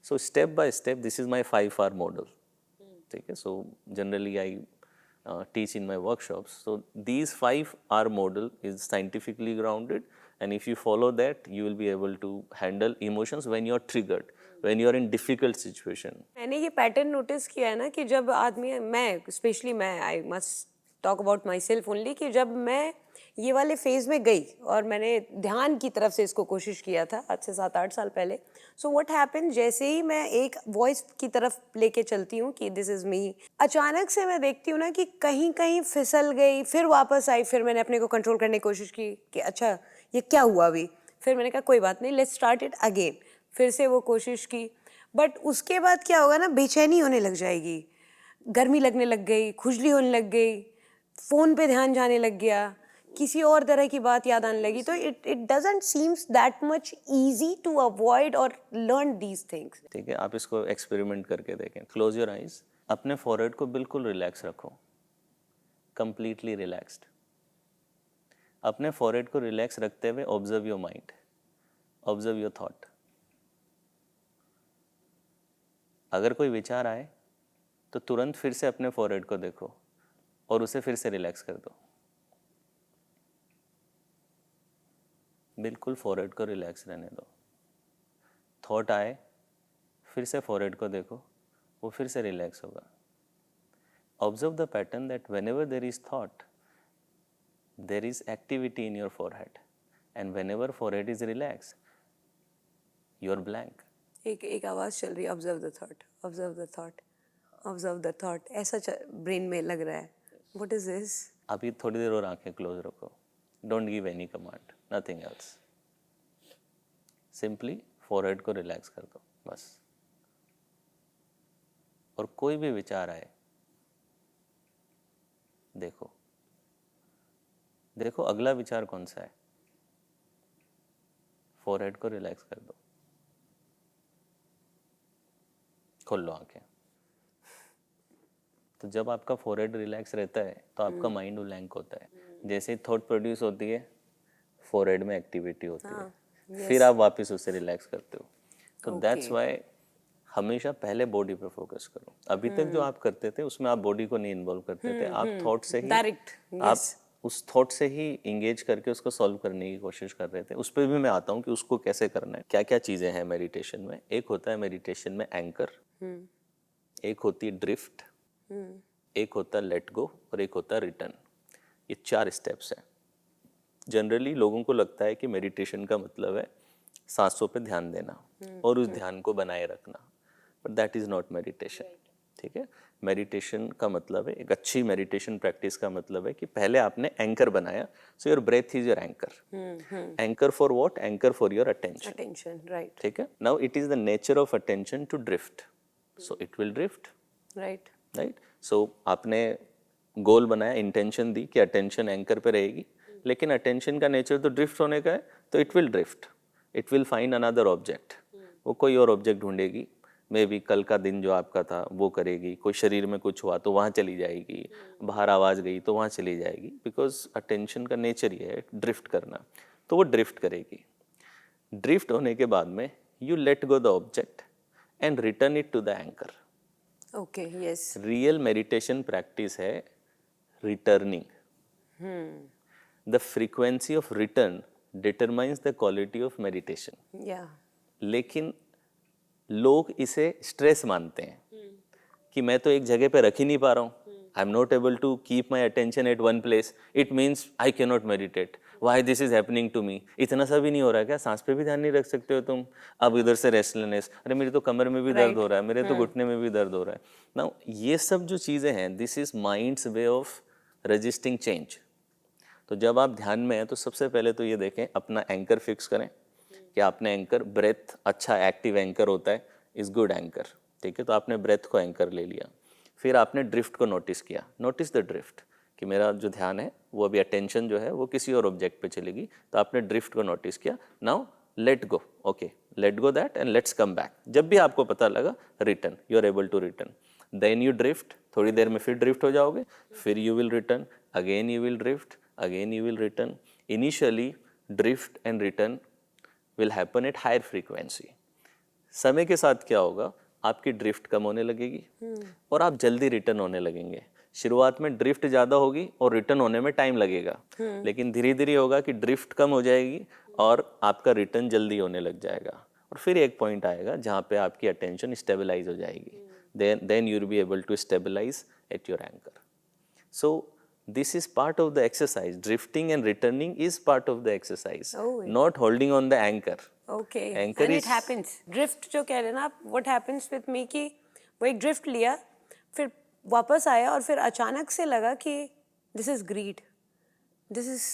So step by step, this is my 5R model. Okay? So generally I teach in my workshops. So these 5R model is scientifically grounded, and if you follow that, you will be able to handle emotions when you are triggered, when you are in difficult situation. मैंने ये पैटर्न नोटिस किया है ना कि जब आदमी, मैं स्पेशली, मैं I must talk about my self only, कि जब मैं ये वाले फेज में गई और मैंने ध्यान की तरफ से इसको कोशिश किया था आज से 7-8 साल पहले, सो व्हाट हैपन, जैसे ही मैं एक वॉइस की तरफ लेके चलती हूँ कि दिस इज़ मी, अचानक से मैं देखती हूँ ना कि कहीं कहीं फिसल गई, फिर वापस आई, फिर मैंने अपने को कंट्रोल करने की कोशिश की कि अच्छा ये क्या हुआ अभी, फिर मैंने कहा कोई बात नहीं, लेट्स स्टार्ट इट अगेन, फिर से वो कोशिश की। बट उसके बाद क्या होगा ना, बेचैनी होने लग जाएगी, गर्मी लगने लग गई, खुजली होने लग गई, फ़ोन पे ध्यान जाने लग गया, किसी और तरह की बात याद आने लगी। तो it doesn't seems that much easy to avoid और लर्न दीज थिंग्स। ठीक है, आप इसको एक्सपेरिमेंट करके देखें। क्लोज योर आइज, अपने फॉरहेड को बिल्कुल रिलैक्स रखो, कंप्लीटली रिलैक्स्ड। अपने फॉरहेड को रिलैक्स रखते हुए observe your mind, observe your thought. अगर कोई विचार आए तो तुरंत फिर से अपने फॉरहेड को देखो और उसे फिर से रिलैक्स कर दो। बिल्कुल फॉरहेड को रिलैक्स रहने दो। थॉट आए, फिर से forehead को देखो, वो फिर से रिलैक्स होगा. Observe the pattern that whenever there is thought, there is activity in your forehead, and whenever forehead is relaxed, you are blank. एक आवाज चल रही है, observe the thought, observe the thought, observe the thought, ऐसा ब्रेन में लग रहा है. What is this? अभी थोड़ी देर और आंखें क्लोज रखो. Don't give any command, nothing else. Simply forehead को रिलैक्स कर दो बस. और कोई भी विचार आए, देखो देखो अगला विचार कौन सा है. फोरहेड को रिलैक्स कर दो. खोल लो आंखें. तो जब आपका फोरहेड रिलैक्स रहता है तो आपका माइंड ब्लैंक होता है. जैसे ही थॉट प्रोड्यूस होती है, फोरहेड में एक्टिविटी होती है, फिर आप वापस उसे रिलैक्स करते हो. तो दैट्स व्हाई हमेशा पहले बॉडी पे फोकस करो. अभी तक जो आप करते थे उसमें आप बॉडी को नहीं इन्वॉल्व करते थे. आप थॉट से ही डायरेक्ट, आप उस थॉट से ही इंगेज करके उसको सॉल्व करने की कोशिश कर रहे थे. उस पर भी मैं आता हूँ कि उसको कैसे करना है. क्या क्या चीज़ें हैं मेडिटेशन में. एक होता है मेडिटेशन में एंकर, एक होती है ड्रिफ्ट, एक होता है लेट गो और एक होता है रिटर्न. ये 4 स्टेप्स हैं. जनरली लोगों को लगता है कि मेडिटेशन का मतलब है सांसों पे ध्यान देना और उस ध्यान को बनाए रखना, but that is not meditation. ठीक है. मेडिटेशन का मतलब है, एक अच्छी मेडिटेशन प्रैक्टिस का मतलब है कि पहले आपने एंकर बनाया. So your breath is your anchor. Anchor for what? Anchor for your attention. Attention, right. ठीक है. Now it is the nature of attention to drift, so it will drift. Right. Right. So आपने गोल बनाया, इंटेंशन दी कि अटेंशन एंकर पे रहेगी, लेकिन अटेंशन का नेचर तो ड्रिफ्ट होने का है, तो it will drift. It will find another object. वो कोई और ऑब्जेक्ट ढूंढेगी. मे बी कल का दिन जो आपका था वो करेगी. कोई शरीर में कुछ हुआ तो वहाँ चली जाएगी. बाहर आवाज़ गई तो वहाँ चली जाएगी. बिकॉज अटेंशन का नेचर ही है ड्रिफ्ट करना. तो वो ड्रिफ्ट करेगी. ड्रिफ्ट होने के बाद में you let go the object and return it to the anchor. Okay, yes. Real meditation practice है returning. The frequency of return determines the quality of meditation. Ya. लेकिन लोग इसे स्ट्रेस मानते हैं कि मैं तो एक जगह पे रख ही नहीं पा रहा हूँ. I am not able to keep my attention at one place. It means I can not meditate. Why this is happening to me. इतना सा भी नहीं हो रहा है क्या? सांस पे भी ध्यान नहीं रख सकते हो तुम? अब इधर से रेस्टलेसनेस, अरे मेरी तो कमर में भी दर्द हो रहा है, मेरे तो घुटने में भी दर्द हो रहा है. नाउ ये सब जो चीज़ें हैं, this is minds way of resisting change. तो जब आप ध्यान में हैं तो सबसे पहले तो ये देखें, अपना एंकर फिक्स करें कि आपने एंकर, ब्रेथ अच्छा एक्टिव एंकर होता है, इज गुड एंकर. ठीक है. तो आपने ब्रेथ को एंकर ले लिया. फिर आपने ड्रिफ्ट को नोटिस किया. नोटिस द ड्रिफ्ट कि मेरा जो ध्यान है वो अभी अटेंशन जो है वो किसी और ऑब्जेक्ट पे चलेगी. तो आपने ड्रिफ्ट को नोटिस किया. Now let go. Okay, let go that and let's come back. जब भी आपको पता लगा, return. You are able to return. Then you drift. थोड़ी देर में फिर ड्रिफ्ट हो जाओगे. फिर you will return. Again you will drift. Again you will return. Initially drift and return will happen at higher frequency. समय के साथ क्या होगा, आपकी ड्रिफ्ट कम होने लगेगी और आप जल्दी रिटर्न होने लगेंगे. शुरुआत में ड्रिफ्ट ज़्यादा होगी और रिटर्न होने में टाइम लगेगा, लेकिन धीरे धीरे होगा कि ड्रिफ्ट कम हो जाएगी और आपका रिटर्न जल्दी होने लग जाएगा. और फिर एक पॉइंट आएगा जहाँ पे आपकी अटेंशन स्टेबलाइज हो जाएगी. then you will be able to stabilize at your anchor. So this is part of the exercise. Drifting and returning is part of the exercise. Not holding on the anchor. Okay. Anchor And is it happens. Drift जो कह रहे हैं ना आप, what happens with me कि वो एक ड्रिफ्ट लिया, फिर वापस आया और फिर अचानक से लगा कि this is greed, this is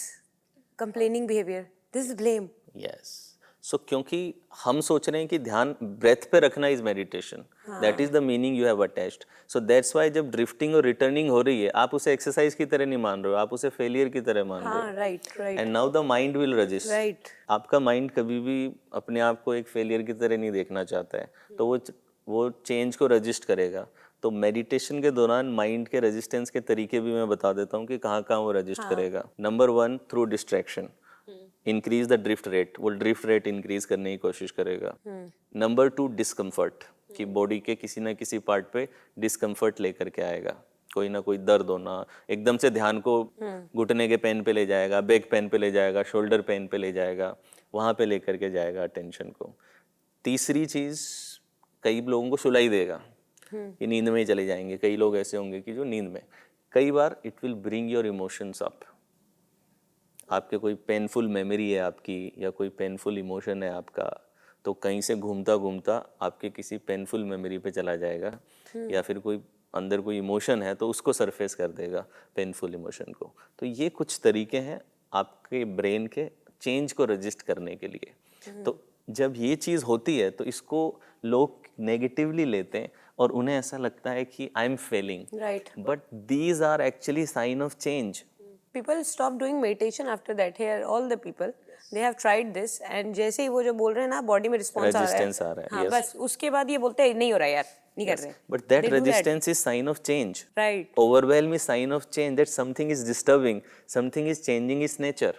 complaining behavior, this is blame. yes. So क्योंकि हम सोच रहे हैं कि ध्यान ब्रेथ पे रखना is meditation. That is the meaning you have attached. So that's why जब ड्रिफ्टिंग और रिटर्निंग हो रही है, आप उसे एक्सरसाइज की तरह नहीं मान रहे हो, आप उसे फेलियर की तरह मान रहे हो. हाँ, right, right. And now the mind will resist. Right. आपका माइंड कभी भी अपने आप को एक फेलियर की तरह नहीं देखना चाहता है, तो वो चेंज को रजिस्ट करेगा. तो मेडिटेशन के दौरान माइंड के रेजिस्टेंस के तरीके भी मैं बता देता हूँ कि कहाँ कहाँ वो रजिस्ट करेगा. Number 1, through distraction. Increase the drift rate. वो ड्रिफ्ट रेट इंक्रीज करने की कोशिश करेगा. नंबर 2, डिस्कम्फर्ट, कि बॉडी के किसी ना किसी पार्ट पे डिस्कम्फर्ट लेकर के आएगा. कोई ना कोई दर्द होना, एकदम से ध्यान को घुटने के पेन पे ले जाएगा, बैक पेन पे ले जाएगा, शोल्डर पेन पे ले जाएगा, वहाँ पे लेकर के जाएगा अटेंशन को. तीसरी चीज़ कई लोगों को सुलाई देगा कि नींद में ही चले जाएंगे, कई लोग ऐसे होंगे कि जो नींद में, कई बार it will bring your emotions up. आपके कोई पेनफुल मेमोरी है आपकी, या कोई पेनफुल इमोशन है आपका, तो कहीं से घूमता घूमता आपके किसी पेनफुल मेमोरी पे चला जाएगा, या फिर कोई अंदर कोई इमोशन है तो उसको सरफेस कर देगा, पेनफुल इमोशन को। तो ये कुछ तरीके हैं आपके ब्रेन के चेंज को रजिस्ट करने के लिए। तो जब ये चीज़ होती है तो इसको लोग नेगेटिवली लेते हैं और उन्हें ऐसा लगता है कि I am failing, Right. But these are actually sign of change. People stop doing meditation after that. Here, all the people, they have tried this, and जैसे ही वो जो बोल रहे हैं ना, बॉडी में रिस्पॉन्स आ Resistance रहा आ है, रहा है, हाँ, yes. बस उसके बाद ये बोलते हैं नहीं हो रहा यार, नहीं कर रहे। But that They do resistance is sign of change. Right. Overwhelm is sign of change, that something is disturbing, something is changing its nature.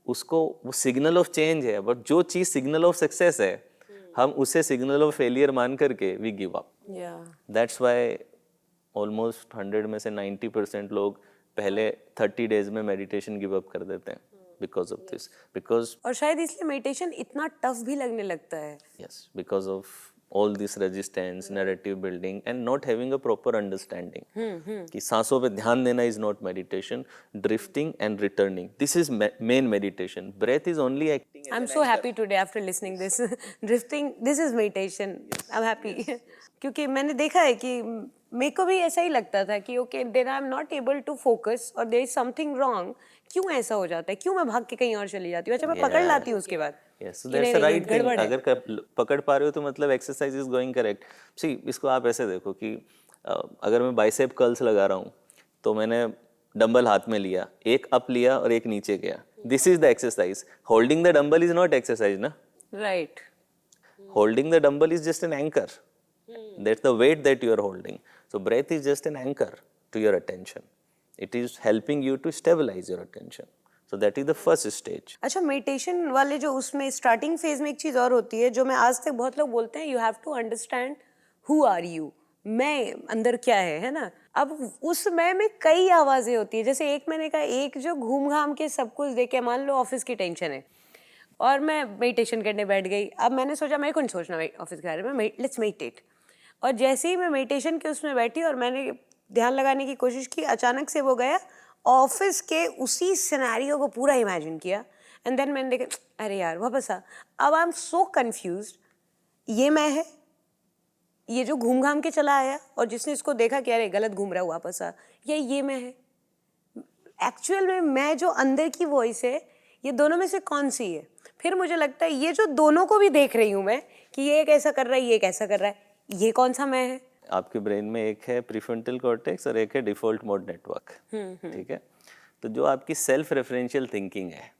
उसको वो सिग्नल ऑफ चेंज है, बट जो चीज सिग्नल ऑफ सक्सेस है हम उसे सिग्नल ऑफ फेलियर मान करके we give up. Yeah. That's why almost 100 में से 90% लोग पहले 30 डेज में मेडिटेशन गिव अप कर देते हैं बिकॉज ऑफ दिस, बिकॉज और शायद इसलिए मेडिटेशन इतना टफ भी लगने लगता है। yes, because of all this resistance, narrative building and not having a proper understanding कि सांसों पे ध्यान देना is not meditation, drifting and returning, this is main meditation, breath is only acting as I'm so happy today after listening this. Drifting, this is meditation. I'm happy. क्योंकि मैंने देखा है कि मेरे को भी ऐसा ही लगता था कि okay then I am not able to focus और देयर इज समथिंग रॉन्ग। क्यों ऐसा हो जाता है, क्यों मैं भाग के कहीं और चली जाती हूँ, अच्छा मैं पकड़ लाती हूँ उसके बाद। Yes, so कि that's नहीं, the नहीं, ये right thing. गड़बड़ है। अगर पकड़ पा रहे हो तो मतलब एक्सरसाइज इज गोइंग करेक्ट। सी इसको आप ऐसे देखो कि अगर मैं बाइसेप कर्ल्स लगा रहा हूँ तो मैंने डंबल हाथ में लिया, एक अप लिया और एक नीचे गया, this is the exercise. Holding the dumbbell is not exercise ना, right. holding the dumbbell is just an anchor, that's the weight that you are holding. So breath is just an anchor to your attention, it is helping you to stabilize your attention, so that is the first stage. अच्छा मेडिटेशन वाले जो उसमें स्टार्टिंग फेज में एक चीज और होती है जो मैं आज तक बहुत लोग बोलते हैं, you have to understand who are you, मैं अंदर क्या है ना। अब उस मैं में कई आवाजें होती है, जैसे एक मैंने कहा, एक जो घूम घाम के सब कुछ देखे, मान लो ऑफिस की टेंशन है और मैं मेडिटेशन करने बैठ गई। अब मैंने सोचा मेरे को नहीं सोचना ऑफिस के बारे में, लेट्स मेडिटेट। और जैसे ही मैं मेडिटेशन के उसमें बैठी और मैंने ध्यान लगाने की कोशिश की, अचानक से वो गया ऑफिस के उसी सिनेरियो को पूरा इमेजिन किया, एंड देन मैंने देखा अरे यार वापस आ। अब आई एम सो कन्फ्यूज्ड, ये मैं है, ये जो घूम घाम के चला आया और जिसने इसको देखा कि अरे गलत घूम रहा हूँ वापस आ, या ये मैं है एक्चुअल में, मैं जो अंदर की वॉइस है, ये दोनों में से कौन सी है। फिर मुझे लगता है ये जो दोनों को भी देख रही हूँ मैं कि ये एक ऐसा कर रहा है, ये एक ऐसा कर रहा है, ये कौन सा मैं है। आपके ब्रेन में एक है प्रीफ्रंटल कॉर्टेक्स और एक है डिफॉल्ट मोड नेटवर्क, ठीक है। तो जो आपकी सेल्फ रेफरेंशियल थिंकिंग है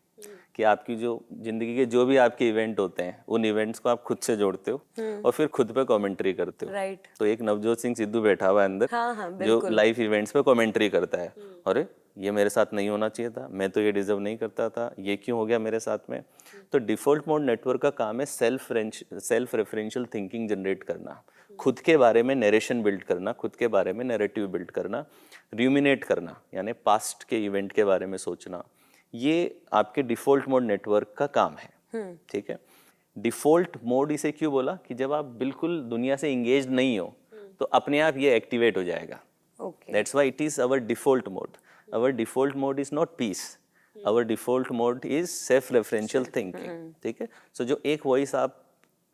कि आपकी जो जिंदगी के जो भी आपके इवेंट होते हैं उन इवेंट्स को आप खुद से जोड़ते हो और फिर खुद पे कमेंट्री करते हो। राइट। तो एक नवजोत सिंह सिद्धू बैठा हुआ है अंदर, हाँ, जो लाइफ इवेंट्स पे कमेंट्री करता है, अरे ये मेरे साथ नहीं होना चाहिए था, मैं तो ये डिजर्व नहीं करता था, ये क्यों हो गया मेरे साथ में। तो डिफॉल्ट मोड नेटवर्क का काम है सेल्फ रेफरेंशियल थिंकिंग जनरेट करना, खुद के बारे में नरेशन बिल्ड करना, खुद के बारे में नैरेटिव बिल्ड करना, रूमिनेट करना यानी पास्ट के इवेंट के बारे में सोचना, ये आपके डिफॉल्ट मोड नेटवर्क का काम है, ठीक है। डिफॉल्ट मोड इसे क्यों बोला कि जब आप बिल्कुल दुनिया से इंगेज नहीं हो तो अपने आप ये एक्टिवेट हो जाएगा। Okay. That's why it is our default mode. Our default mode is not peace. Our default mode is self-referential thinking. ठीक है? So जो एक वॉइस आप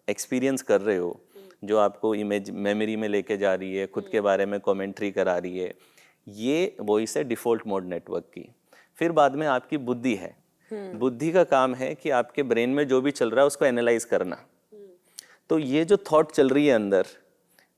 एक्सपीरियंस कर रहे हो, जो आपको इमेज मेमोरी में लेके जा रही है, खुद के बारे में कमेंट्री करा रही है, ये वॉइस है डिफॉल्ट मोड नेटवर्क की। फिर बाद में आपकी बुद्धि है। बुद्धि का काम है कि आपके ब्रेन में जो भी चल रहा है उसको एनालाइज करना। तो ये जो थॉट चल रही है अंदर,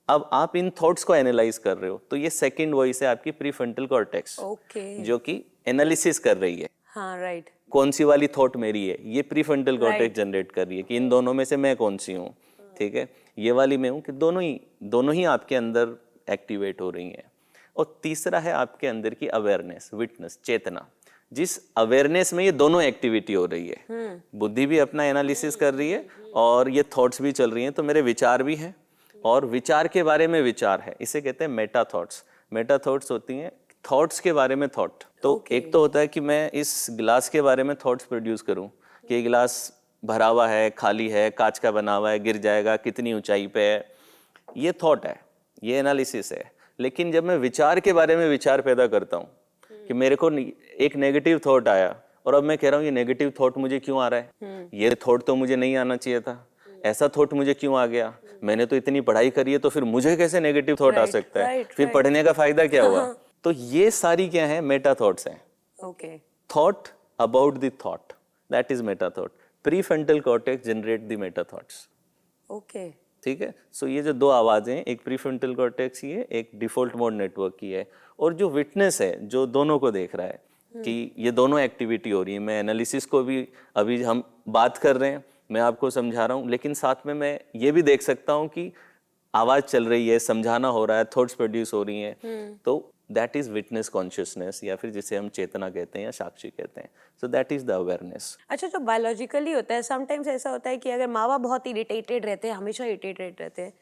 अब आप इन थॉट्स को एनालाइज कर रहे हो, तो ये सेकंड वॉइस है आपकी प्रीफ्रंटल कॉर्टेक्स, जो कि एनालिसिस कर रही है। हाँ, राइट। कौन सी वाली थॉट मेरी है, ये प्रीफ्रंटल कॉर्टेक्स जनरेट कर रही है कि इन दोनों में से मैं कौन सी हूँ, ठीक है, ये वाली मैं हूँ, कि दोनों ही आपके अंदर एक्टिवेट हो रही हैं। और तीसरा है आपके अंदर की अवेयरनेस, विटनेस, चेतना, जिस अवेयरनेस में ये दोनों एक्टिविटी हो रही है, बुद्धि भी अपना एनालिसिस कर रही है और ये थॉट्स भी चल रही हैं, तो मेरे विचार भी हैं और विचार के बारे में विचार है, इसे कहते हैं मेटा थॉट्स। मेटा थॉट्स होती हैं थॉट्स के बारे में थॉट। तो एक तो होता है कि मैं इस गिलास के बारे में थॉट्स प्रोड्यूस करूं कि ये गिलास भरा हुआ है, खाली है, कांच का बना हुआ है, गिर जाएगा, कितनी ऊंचाई पे है, ये थॉट है, ये एनालिसिस है। लेकिन जब मैं विचार के बारे में विचार पैदा करता हूँ कि मेरे को एक नेगेटिव थॉट आया और अब मैं कह रहा हूँ ये नेगेटिव थॉट मुझे क्यों आ रहा है, ये थॉट तो मुझे नहीं आना चाहिए था, ऐसा थॉट मुझे क्यों आ गया, मैंने तो इतनी पढ़ाई करी है तो फिर मुझे कैसे नेगेटिव थॉट आ सकता है, फिर पढ़ने का फायदा क्या हुआ। तो ये सारी क्या है, मेटा थॉट्स हैं। Okay, thought about the thought, that is Meta thought. Prefrontal cortex generate the Meta thoughts. Okay, ठीक है, सो ये जो दो आवाजें, एक प्रीफ्रंटल कॉर्टेक्स की है, एक डिफॉल्ट मोड नेटवर्क की है, और जो विटनेस है जो दोनों को देख रहा है कि ये दोनों एक्टिविटी हो रही है। मैं एनालिसिस को भी, अभी हम बात कर रहे हैं, मैं आपको समझा रहा हूँ, लेकिन साथ में मैं ये भी देख सकता हूँ कि आवाज चल रही है, समझाना हो रहा है, थॉट्स प्रोड्यूस हो रही हैं। तो दैट इज विटनेस कॉन्शियसनेस, या फिर जिसे हम चेतना कहते हैं या साक्षी कहते हैं। So that is the awareness. अच्छा, जो बायोलॉजिकली होता है, समटाइम्स ऐसा होता है कि अगर माँ बाप बहुत इरिटेटेड रहते हैं, हमेशा इरिटेटेड रहते हैं,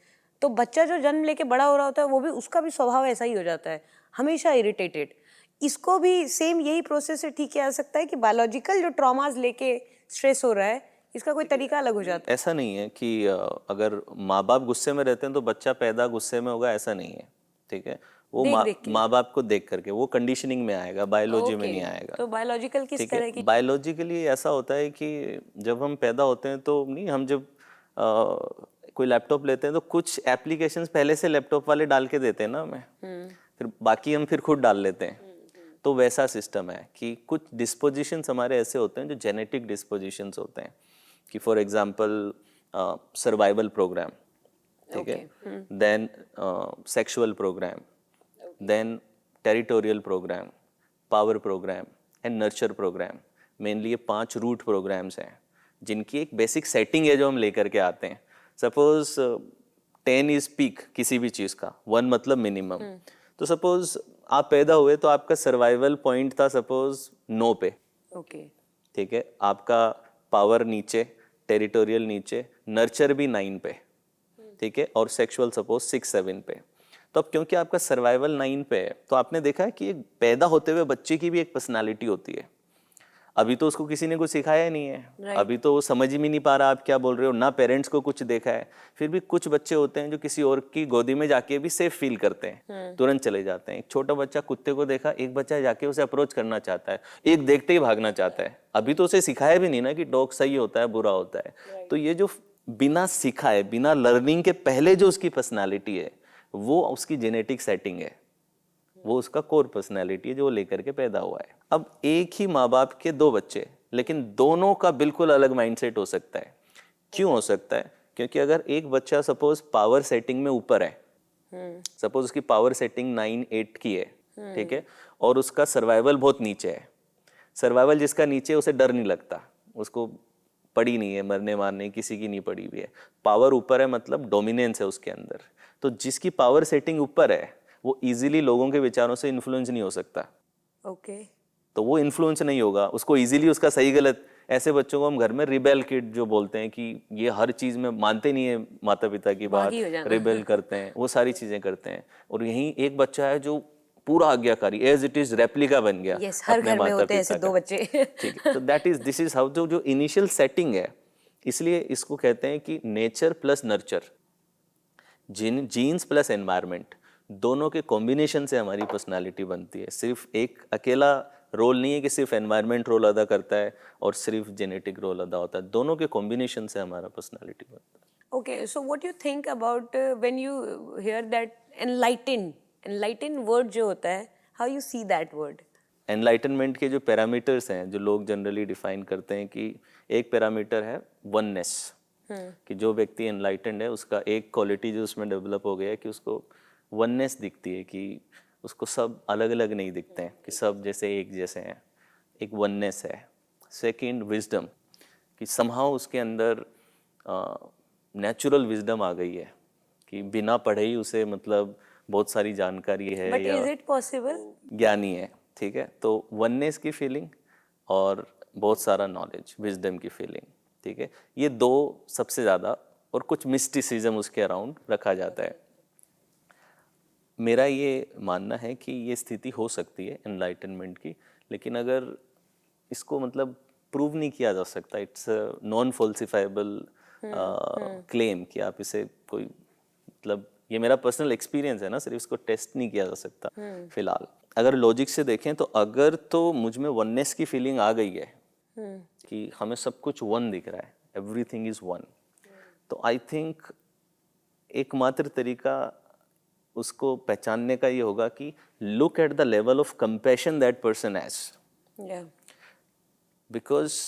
तो बच्चा जो जन्म लेके बड़ा हो रहा होता है वो भी, उसका भी स्वभाव ऐसा ही हो जाता है, हमेशा इरिटेटेड। इसको भी सेम यही प्रोसेस से ठीक किया जा सकता है कि बायोलॉजिकल जो ट्रॉमास लेके स्ट्रेस हो रहा है, इसका कोई तरीका अलग हो जाता ऐसा नहीं है कि अगर माँ बाप गुस्से में रहते हैं तो बच्चा पैदा गुस्से में होगा, ऐसा नहीं है। ठीक है, वो माँ बाप को देख करके, वो कंडीशनिंग में आएगा, बायोलॉजी में नहीं आएगा। तो बायोलॉजिकल किस ठीक तरह है, की? बायोलॉजिकली ऐसा होता है कि जब हम पैदा होते हैं तो नहीं, हम जब कोई लैपटॉप लेते हैं तो कुछ एप्लीकेशंस पहले से लैपटॉप वाले डाल के देते हैं ना हमें, फिर बाकी हम फिर खुद डाल लेते हैं। तो वैसा सिस्टम है कि कुछ डिस्पोजिशंस हमारे ऐसे होते हैं जो जेनेटिक डिस्पोजिशंस होते हैं, कि फॉर एग्जांपल सर्वाइवल प्रोग्राम, ठीक है, then sexual programme, then territorial programme, power programme and nurture programme. Mainly ये 5 रूट प्रोग्राम्स हैं जिनकी एक बेसिक सेटिंग है जो हम लेकर के आते हैं। सपोज 10 इज पीक किसी भी चीज़ का, 1 मतलब मिनिमम। तो सपोज आप पैदा हुए तो आपका सर्वाइवल पॉइंट था सपोज 9 पे। ओके, ठीक है, आपका पावर नीचे, टेरिटोरियल नीचे, नर्चर भी 9 पे। ठीक है, और सेक्सुअल सपोज 6-7 पे। तो अब क्योंकि आपका सर्वाइवल 9 पे है, तो आपने देखा है कि एक पैदा होते हुए बच्चे की भी एक पर्सनालिटी होती है। अभी तो उसको किसी ने कुछ सिखाया ही नहीं है, अभी तो वो समझ ही नहीं पा रहा आप क्या बोल रहे हो, ना पेरेंट्स को कुछ देखा है। फिर भी कुछ बच्चे होते हैं जो किसी और की गोदी में जाके भी सेफ फील करते हैं, तुरंत चले जाते हैं। एक छोटा बच्चा कुत्ते को देखा, एक बच्चा जाके उसे अप्रोच करना चाहता है, एक देखते ही भागना चाहता है। अभी तो उसे सिखाया भी नहीं ना कि डॉग सही होता है, बुरा होता है। तो ये जो बिना सिखाए, बिना लर्निंग के पहले जो उसकी पर्सनैलिटी है, वो उसकी जेनेटिक सेटिंग है, वो उसका कोर पर्सनैलिटी है जो लेकर के पैदा हुआ है। अब एक ही माँ बाप के 2 बच्चे, लेकिन दोनों का बिल्कुल अलग माइंडसेट हो सकता है। क्यों हो सकता है? क्योंकि अगर एक बच्चा सपोज पावर सेटिंग में ऊपर है, सपोज उसकी पावर सेटिंग 9-8 की है, ठीक है, और उसका सर्वाइवल बहुत नीचे है। सर्वाइवल जिसका नीचे, उसे डर नहीं लगता, उसको पड़ी नहीं है, मरने मारने किसी की नहीं पड़ी हुई है। पावर ऊपर है मतलब डोमिनेंस है उसके अंदर। तो जिसकी पावर सेटिंग ऊपर है वो इजीली लोगों के विचारों से इन्फ्लुएंस नहीं हो सकता। ओके, तो वो इन्फ्लुएंस नहीं होगा, उसको इजीली उसका सही गलत, ऐसे बच्चों को हम घर में रिबेल किड जो बोलते हैं कि ये हर चीज में मानते नहीं है माता पिता की बात, रिबेल करते हैं, वो सारी चीजें करते हैं। और यहीं एक बच्चा है जो पूरा आज्ञाकारी, एज इट इज रेप्लिका बन गया। यस, हर घर में होते हैं ऐसे 2 बच्चे। ठीक है, तो that is, this is how जो इनिशियल सेटिंग है। इसलिए इसको कहते हैं कि nature plus nurture, genes plus environment, दोनों के कॉम्बिनेशन से हमारी पर्सनालिटी बनती है। सिर्फ एक अकेला रोल नहीं है कि सिर्फ एनवायरनमेंट रोल अदा करता है और सिर्फ जेनेटिक रोल अदा होता है, दोनों के कॉम्बिनेशन से हमारा पर्सनालिटी बनता है। Okay, so what do you think about when you hear that enlighten word जो होता है, how you see that word? Enlightenment के जो पैरामीटर्स हैं जो लोग जनरली डिफाइन करते हैं, कि एक पैरामीटर है वननेस, कि जो व्यक्ति एनलाइटेंड है उसका एक क्वालिटी जो उसमें डेवलप हो गया है कि उसको वननेस दिखती है, कि उसको सब अलग अलग नहीं दिखते हैं, कि सब जैसे एक जैसे हैं, एक वननेस है। सेकंड विजडम, कि समहाउ उसके अंदर नेचुरल विजडम आ गई है, कि बिना पढ़े ही उसे मतलब बहुत सारी जानकारी है, But या is it possible? ज्ञानी है। ठीक है, तो वननेस की फीलिंग और बहुत सारा नॉलेज, विजडम की फीलिंग, ठीक है, ये 2 सबसे ज़्यादा, और कुछ मिस्टिसिज्म उसके अराउंड रखा जाता है। मेरा ये मानना है कि ये स्थिति हो सकती है एनलाइटनमेंट की, लेकिन अगर इसको मतलब प्रूव नहीं किया जा सकता, इट्स नॉन फॉल्सिफाइबल क्लेम, कि आप इसे कोई मतलब ये मेरा पर्सनल एक्सपीरियंस है ना, सिर्फ इसको टेस्ट नहीं किया जा सकता फिलहाल। अगर लॉजिक से देखें तो अगर तो मुझ में वननेस की फीलिंग आ गई है कि हमें सब कुछ वन दिख रहा है, एवरीथिंग इज वन, तो आई थिंक एकमात्र तरीका उसको पहचानने का ये होगा कि look at the level of compassion that person has, या बिकॉज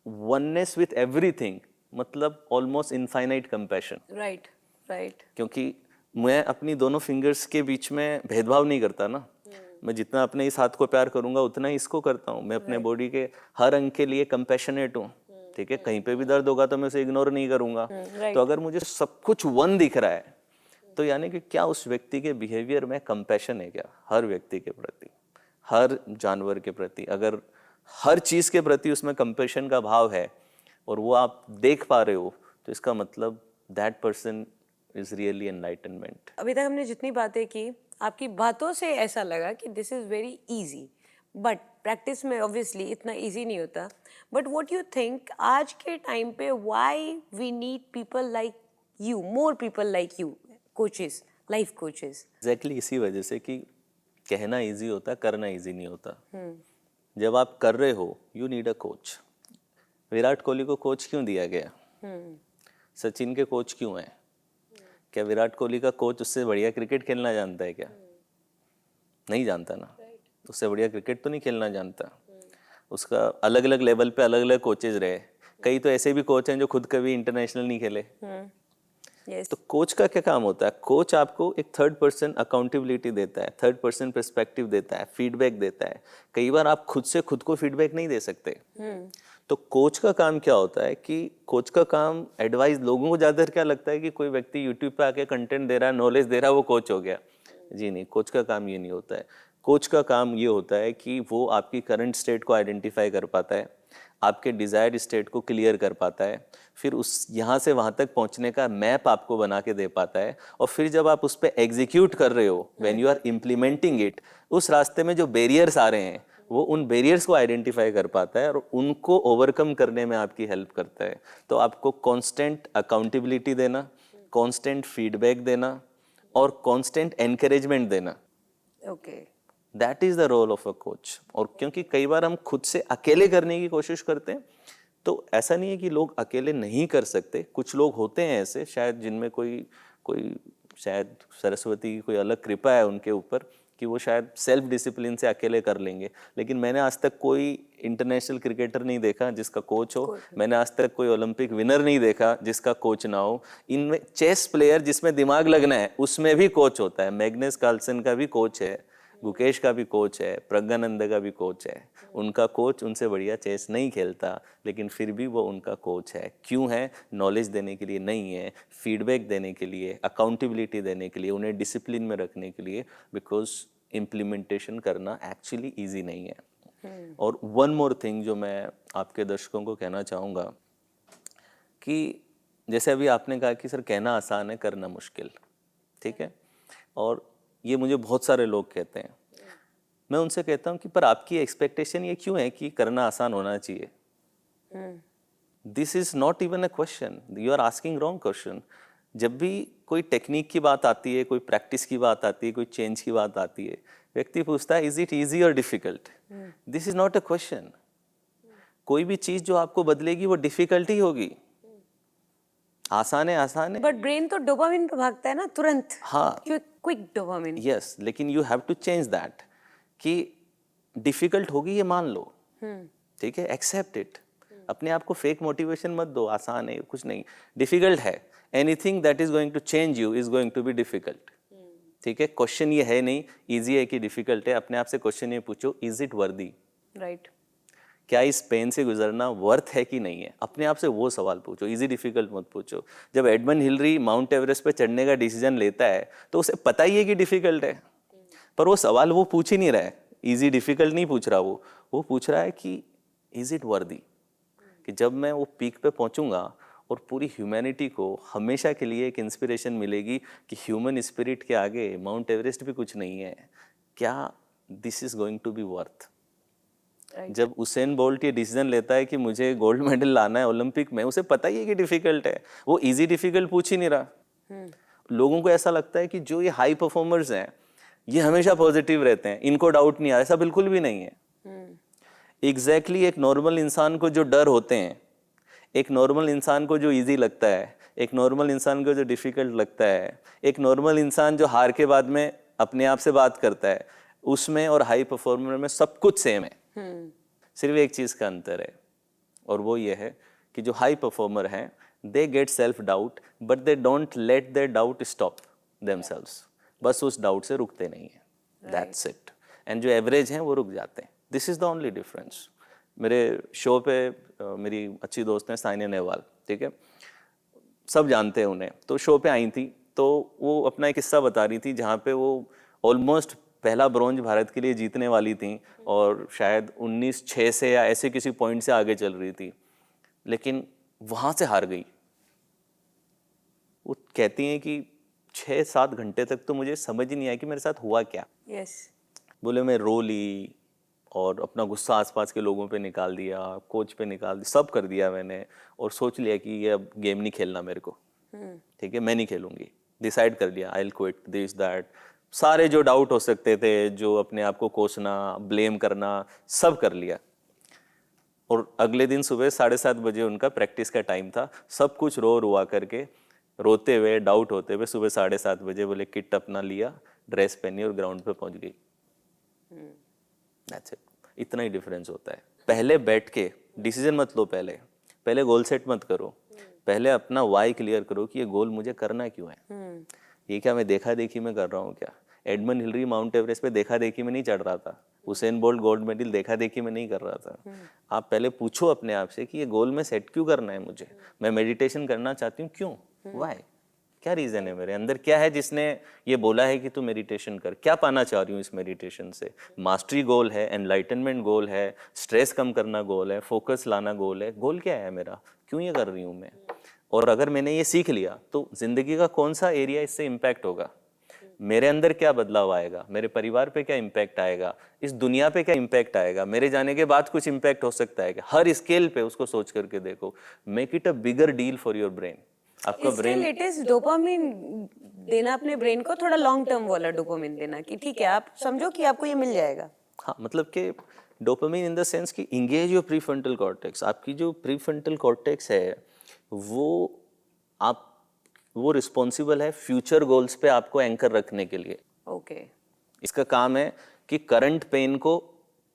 वननेस विथ एवरीथिंग मतलब almost infinite compassion. Right right क्योंकि मैं अपनी दोनों फिंगर्स के बीच में भेदभाव नहीं करता ना, मैं जितना अपने इस हाथ को प्यार करूंगा उतना ही इसको करता हूँ। मैं अपने बॉडी के हर अंग के लिए कंपैशनेट हूँ, ठीक है। कहीं पे भी दर्द होगा तो मैं उसे इग्नोर नहीं करूंगा। तो अगर मुझे सब कुछ वन दिख रहा है तो यानी कि क्या उस व्यक्ति के बिहेवियर में कंपैशन है क्या, हर व्यक्ति के प्रति, हर जानवर के प्रति, अगर हर चीज के प्रति उसमें कंपैशन का भाव है और वो आप देख पा रहे हो, तो इसका मतलब that person is really enlightenment. अभी तक हमने जितनी बातें की, आपकी बातों से ऐसा लगा कि this is very easy, but practice में ऑब्वियसली इतना इजी नहीं होता। बट व्हाट यू थिंक आज के टाइम पे why we need people like you, more people like you, coaches, life coaches? Exactly इसी वजह से कि कहना इजी होता, करना इजी नहीं होता। जब आप कर रहे हो you need a coach. Virat Kohli को कोच क्यों दिया गया? सचिन के कोच क्यों हैं? क्या विराट कोहली का कोच उससे बढ़िया क्रिकेट खेलना जानता है क्या? नहीं जानता ना, उससे बढ़िया क्रिकेट तो नहीं खेलना जानता। उसका अलग अलग लेवल पे अलग अलग कोचेज रहे। कई तो ऐसे भी कोच हैं जो खुद कभी इंटरनेशनल नहीं खेले। यस, तो कोच का क्या काम होता है? कोच आपको एक थर्ड पर्सन अकाउंटेबिलिटी देता है, थर्ड पर्सन पर्सपेक्टिव देता है, फीडबैक देता है। कई बार आप खुद से खुद को फीडबैक नहीं दे सकते। तो कोच का काम क्या होता है कि कोच का काम एडवाइस, लोगों को ज्यादातर क्या लगता है कि कोई व्यक्ति यूट्यूब पे आके कंटेंट दे रहा है, नॉलेज दे रहा है, वो कोच हो गया। जी नहीं, कोच का काम ये नहीं होता है। कोच का काम ये होता है कि वो आपकी करंट स्टेट को आइडेंटिफाई कर पाता है, आपके डिजायर्ड स्टेट को क्लियर कर पाता है, फिर उस यहाँ से वहाँ तक पहुँचने का मैप आपको बना के दे पाता है। और फिर जब आप उस पर एग्जीक्यूट कर रहे हो, when you are implementing it, उस रास्ते में जो बैरियर्स आ रहे हैं वो उन बैरियर्स को आइडेंटिफाई कर पाता है और उनको ओवरकम करने में आपकी हेल्प करता है। तो आपको कांस्टेंट अकाउंटेबिलिटी देना, कांस्टेंट फीडबैक देना और कांस्टेंट एनकरेजमेंट देना, okay, that is the role of a coach. और क्योंकि कई बार हम खुद से अकेले करने की कोशिश करते हैं, तो ऐसा नहीं है कि लोग अकेले नहीं कर सकते। कुछ लोग होते हैं ऐसे, शायद जिनमें कोई कोई शायद सरस्वती की कोई अलग कृपा है उनके ऊपर कि वो शायद सेल्फ डिसिप्लिन से अकेले कर लेंगे। लेकिन मैंने आज तक कोई इंटरनेशनल क्रिकेटर नहीं देखा जिसका कोच हो। मैंने आज तक कोई ओलंपिक विनर नहीं देखा जिसका कोच ना हो। इनमें चेस प्लेयर जिसमें दिमाग लगना है उसमें भी कोच होता है। मैग्नस कार्लसन का भी कोच है, गुकेश का भी कोच है, प्रज्ञानंद का भी कोच है। उनका कोच उनसे बढ़िया चेस नहीं खेलता, लेकिन फिर भी वो उनका कोच है। क्यों है? नॉलेज देने के लिए नहीं है, फीडबैक देने के लिए, अकाउंटेबिलिटी देने के लिए, उन्हें डिसिप्लिन में रखने के लिए। बिकॉज इम्प्लीमेंटेशन करना एक्चुअली ईजी नहीं है। और वन मोर थिंग जो मैं आपके दर्शकों को कहना चाहूँगा कि जैसे अभी आपने कहा कि सर कहना आसान है, करना मुश्किल, ठीक है। और ये मुझे बहुत सारे लोग कहते हैं। मैं उनसे कहता हूँ कि पर आपकी एक्सपेक्टेशन ये क्यों है कि करना आसान होना चाहिए? This is not even a question, you are asking wrong question. जब भी कोई टेक्निक की बात आती है, कोई प्रैक्टिस की बात आती है, कोई चेंज की बात आती है, व्यक्ति पूछता है इज इट इजी और difficult? This is not a question. कोई भी चीज जो आपको बदलेगी वो डिफिकल्ट ही होगी। आसान है, आसान है। बट ब्रेन तो डोपामिन पे भागता है ना तुरंत। हाँ, क्विक डोपामिन। यस, लेकिन you have to change that कि डिफिकल्ट होगी ये मान लो, ठीक है, एक्सेप्ट इट। अपने आप को फेक मोटिवेशन मत दो, आसान है कुछ नहीं, डिफिकल्ट है। Anything that is going to change you is going to be difficult, ठीक है। क्वेश्चन ये है नहीं इजी है कि डिफिकल्ट है। अपने आप से क्वेश्चन ये पूछो, इज इट वर्दी? राइट। क्या इस पेन से गुजरना वर्थ है कि नहीं है? अपने आप से वो सवाल पूछो, इजी डिफिकल्ट मत पूछो। जब एडमंड हिलरी माउंट एवरेस्ट पे चढ़ने का डिसीजन लेता है तो उसे पता ही है कि डिफिकल्ट है, पर वो सवाल वो पूछ ही नहीं रहा है, इजी डिफिकल्ट नहीं पूछ रहा। वो पूछ रहा है कि इज इट वर्दी, कि जब मैं वो पीक पे पहुंचूंगा और पूरी ह्यूमैनिटी को हमेशा के लिए एक इंस्पिरेशन मिलेगी कि ह्यूमन स्पिरिट के आगे माउंट एवरेस्ट भी कुछ नहीं है, क्या this is going to be worth? जब उसेन बोल्ट ये डिसीजन लेता है कि मुझे गोल्ड मेडल लाना है ओलंपिक में, उसे पता ही है कि डिफिकल्ट है, वो इजी डिफिकल्ट पूछ ही नहीं रहा। लोगों को ऐसा लगता है कि जो ये हाई परफॉर्मर्स हैं ये हमेशा पॉजिटिव रहते हैं, इनको डाउट नहीं आता, ऐसा बिल्कुल भी नहीं है। एग्जैक्टली एक नॉर्मल इंसान को जो डर होते हैं, एक नॉर्मल इंसान को जो इजी लगता है, एक नॉर्मल इंसान को जो डिफिकल्ट लगता है, एक नॉर्मल इंसान जो हार के बाद में अपने आप से बात करता है, उसमें और हाई परफॉर्मर में सब कुछ सेम है। सिर्फ एक चीज का अंतर है, और वो ये है कि जो हाई परफॉर्मर हैं they get self doubt but they don't let their doubt stop themselves. बस उस डाउट से रुकते नहीं है, दैट्स इट। एंड जो एवरेज हैं वो रुक जाते हैं, this is the only difference. मेरे शो पे मेरी अच्छी दोस्त हैं साइना नेहवाल, ठीक है, सब जानते हैं उन्हें। तो शो पे आई थी तो वो अपना एक किस्सा बता रही थी जहाँ पे वो ऑलमोस्ट पहला ब्रॉन्ज भारत के लिए जीतने वाली थी और शायद 19-6 से या ऐसे किसी पॉइंट से आगे चल रही थी, लेकिन वहाँ से हार गई। वो कहती हैं कि 6-7 घंटे तक तो मुझे समझ ही नहीं आया कि मेरे साथ हुआ क्या। बोले मैं रो ली और अपना गुस्सा आसपास के लोगों पे निकाल दिया, कोच पे निकाल दिया, सब कर दिया मैंने, और सोच लिया कि ये अब गेम नहीं खेलना मेरे को, ठीक है, मैं नहीं खेलूंगी। डिसाइड कर लिया I will quit this that. सारे जो डाउट हो सकते थे, जो अपने आप को कोसना, ब्लेम करना, सब कर लिया। और अगले दिन सुबह 7:30 बजे उनका प्रैक्टिस का टाइम था। सब कुछ रो रुआ करके, रोते हुए, डाउट होते हुए, सुबह 7:30 बजे बोले किट अपना लिया, ड्रेस पहनी और ग्राउंड पे पहुंच गई। That's it. इतना ही डिफरेंस होता है। पहले बैठ के डिसीजन मत लो, पहले गोल सेट मत करो, पहले अपना वाई क्लियर करो कि ये गोल मुझे करना क्यों है। ये क्या मैं देखा देखी में कर रहा हूँ क्या? एडमंड हिलरी माउंट एवरेस्ट पे देखा देखी में नहीं चढ़ रहा था, हुसैन बोल्ट गोल्ड मेडल देखा देखी में नहीं कर रहा था। आप पहले पूछो अपने आप से कि ये गोल में सेट क्यों करना है मुझे, मैं मेडिटेशन करना चाहती हूँ, क्यों, वाई, क्या रीजन है मेरे अंदर, क्या है जिसने ये बोला है कि तू मेडिटेशन कर, क्या पाना चाह रही हूँ इस मेडिटेशन से। मास्टरी गोल है, एनलाइटनमेंट गोल है, स्ट्रेस कम करना गोल है, फोकस लाना गोल है, गोल क्या है मेरा, क्यों ये कर रही हूँ मैं। और अगर मैंने ये सीख लिया तो जिंदगी का कौन सा एरिया इससे इम्पैक्ट होगा, मेरे अंदर क्या बदलाव आएगा, मेरे परिवार पे क्या इम्पैक्ट आएगा, इस दुनिया पे क्या इम्पैक्ट आएगा, मेरे जाने के बाद कुछ इम्पैक्ट हो सकता है क्या, हर स्केल पे उसको सोच करके देखो। Make it a bigger deal for your brain. आपका ब्रेन इट इज डोपामिन देना अपने ब्रेन को, थोड़ा लॉन्ग टर्म वाला डोपामिन देना कि ठीक है आप समझो कि आपको ये मिल जाएगा। हाँ, मतलब कि डोपामिन इन द सेंस कि इंगेज योर प्रीफ्रंटल कॉर्टेक्स। आपकी जो प्रीफ्रंटल कॉर्टेक्स है वो रिस्पॉन्सिबल है फ्यूचर गोल्स पे आपको एंकर रखने के लिए। ओके इसका काम है कि करंट पेन को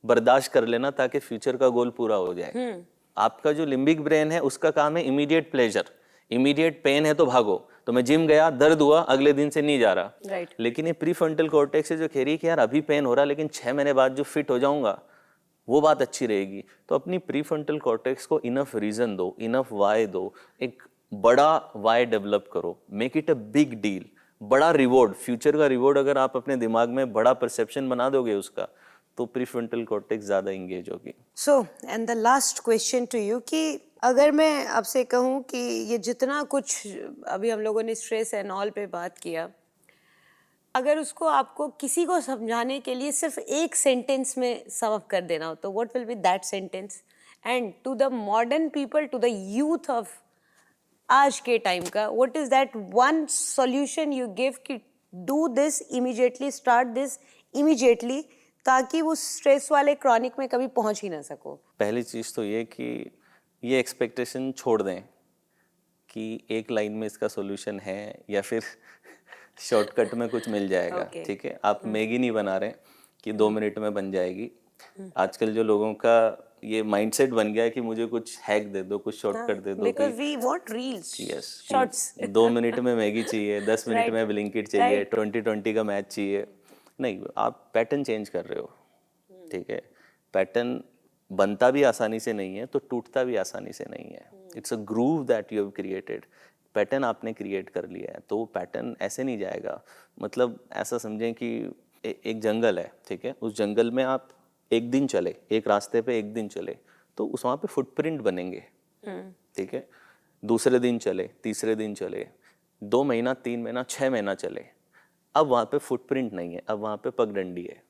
बर्दाश्त कर लेना ताकि फ्यूचर का गोल पूरा हो जाए। आपका जो लिम्बिक ब्रेन है उसका काम है इमीडिएट प्लेजर, इमीडिएट पेन है तो भागो, तो मैं जिम गया, दर्द हुआ, अगले दिन से नहीं जा रहा। राइट। लेकिन ये प्रीफ्रंटल कॉर्टेक्स है जो कह रही है कि यार अभी पेन हो रहा है लेकिन 6 महीने बाद जो फिट हो जाऊंगा वो बात अच्छी रहेगी। तो अपनी प्रीफ्रंटल कॉर्टेक्स को इनफ रीजन दो, इनफ वाई दो, एक बड़ा वाई डेवलप करो, make it a big deal, बड़ा रिवॉर्ड, फ्यूचर का रिवॉर्ड अगर आप अपने दिमाग में बड़ा परसेप्शन बना दोगे उसका, तो प्रीफ्रंटल कॉर्टेक्स ज्यादा इंगेज होगी। So and the last question to you कि अगर मैं आपसे कहूँ कि ये जितना कुछ अभी हम लोगों ने स्ट्रेस एंड ऑल पे बात किया, अगर उसको आपको किसी को समझाने के लिए सिर्फ एक सेंटेंस में सम अप कर देना हो, तो what will be that sentence? And to the modern people, to the youth of आज के टाइम का, what is that one solution you give कि do this immediately, start this immediately, ताकि वो स्ट्रेस वाले क्रॉनिक में कभी पहुंच ही ना सको? पहली चीज तो ये कि ये एक्सपेक्टेशन छोड़ दें कि एक लाइन में इसका सॉल्यूशन है या फिर शॉर्टकट में कुछ मिल जाएगा। ठीक है, आप मैगी नहीं बना रहे कि 2 मिनट में बन जाएगी। आजकल जो लोगों का ये माइंडसेट बन गया है कि मुझे कुछ हैक दे दो, कुछ शॉर्टकट दे दो, because we want reels, yes, shorts. 2 minute में मैगी चाहिए, 10 मिनट में ब्लिंकिट चाहिए, 2020 का मैच चाहिए। नहीं, आप पैटर्न चेंज कर रहे हो। ठीक है, पैटर्न बनता भी आसानी से नहीं है तो टूटता भी आसानी से नहीं है। It's a groove that you have created. Pattern आपने क्रिएट कर लिया है तो वो पैटर्न ऐसे नहीं जाएगा। मतलब ऐसा समझें कि एक जंगल है, ठीक है, उस जंगल में आप एक दिन चले, एक रास्ते पे एक दिन चले तो उस वहाँ पे फुटप्रिंट बनेंगे। ठीक है, दूसरे दिन चले, तीसरे दिन चले, 2 महीना, 3 महीना, 6 महीना चले, अब वहाँ पे फुटप्रिंट नहीं है, अब वहाँ पे पगडंडी है,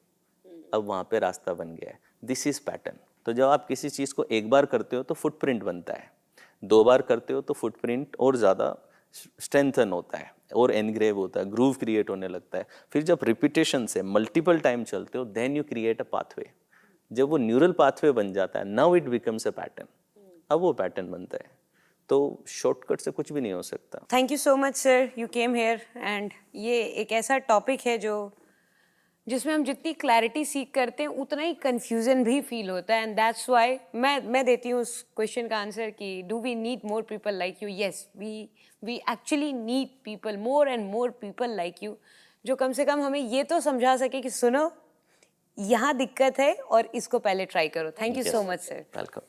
अब वहाँ पे रास्ता बन गया है। This is pattern. तो जब आप किसी चीज़ को एक बार करते हो तो फुटप्रिंट बनता है, 2 बार करते हो तो फुटप्रिंट और ज़्यादा स्ट्रेंथन होता है और एनग्रेव होता है, ग्रूव क्रिएट होने लगता है। फिर जब रिपीटेशन से मल्टीपल टाइम चलते हो, then you create a pathway. जब वो न्यूरल पाथवे बन जाता है, now it becomes a pattern, अब वो पैटर्न बनता है। तो शॉर्टकट से कुछ भी नहीं हो सकता। Thank you so much sir, you came here and ये एक ऐसा टॉपिक है जिसमें हम जितनी क्लैरिटी सीख करते हैं उतना ही कंफ्यूजन भी फील होता है, एंड दैट्स व्हाई मैं देती हूँ उस क्वेश्चन का आंसर कि do we need more people like you? Yes, we actually need people, more and more people like you, जो कम से कम हमें ये तो समझा सके कि सुनो यहाँ दिक्कत है और इसको पहले ट्राई करो। Thank you so much sir. Welcome.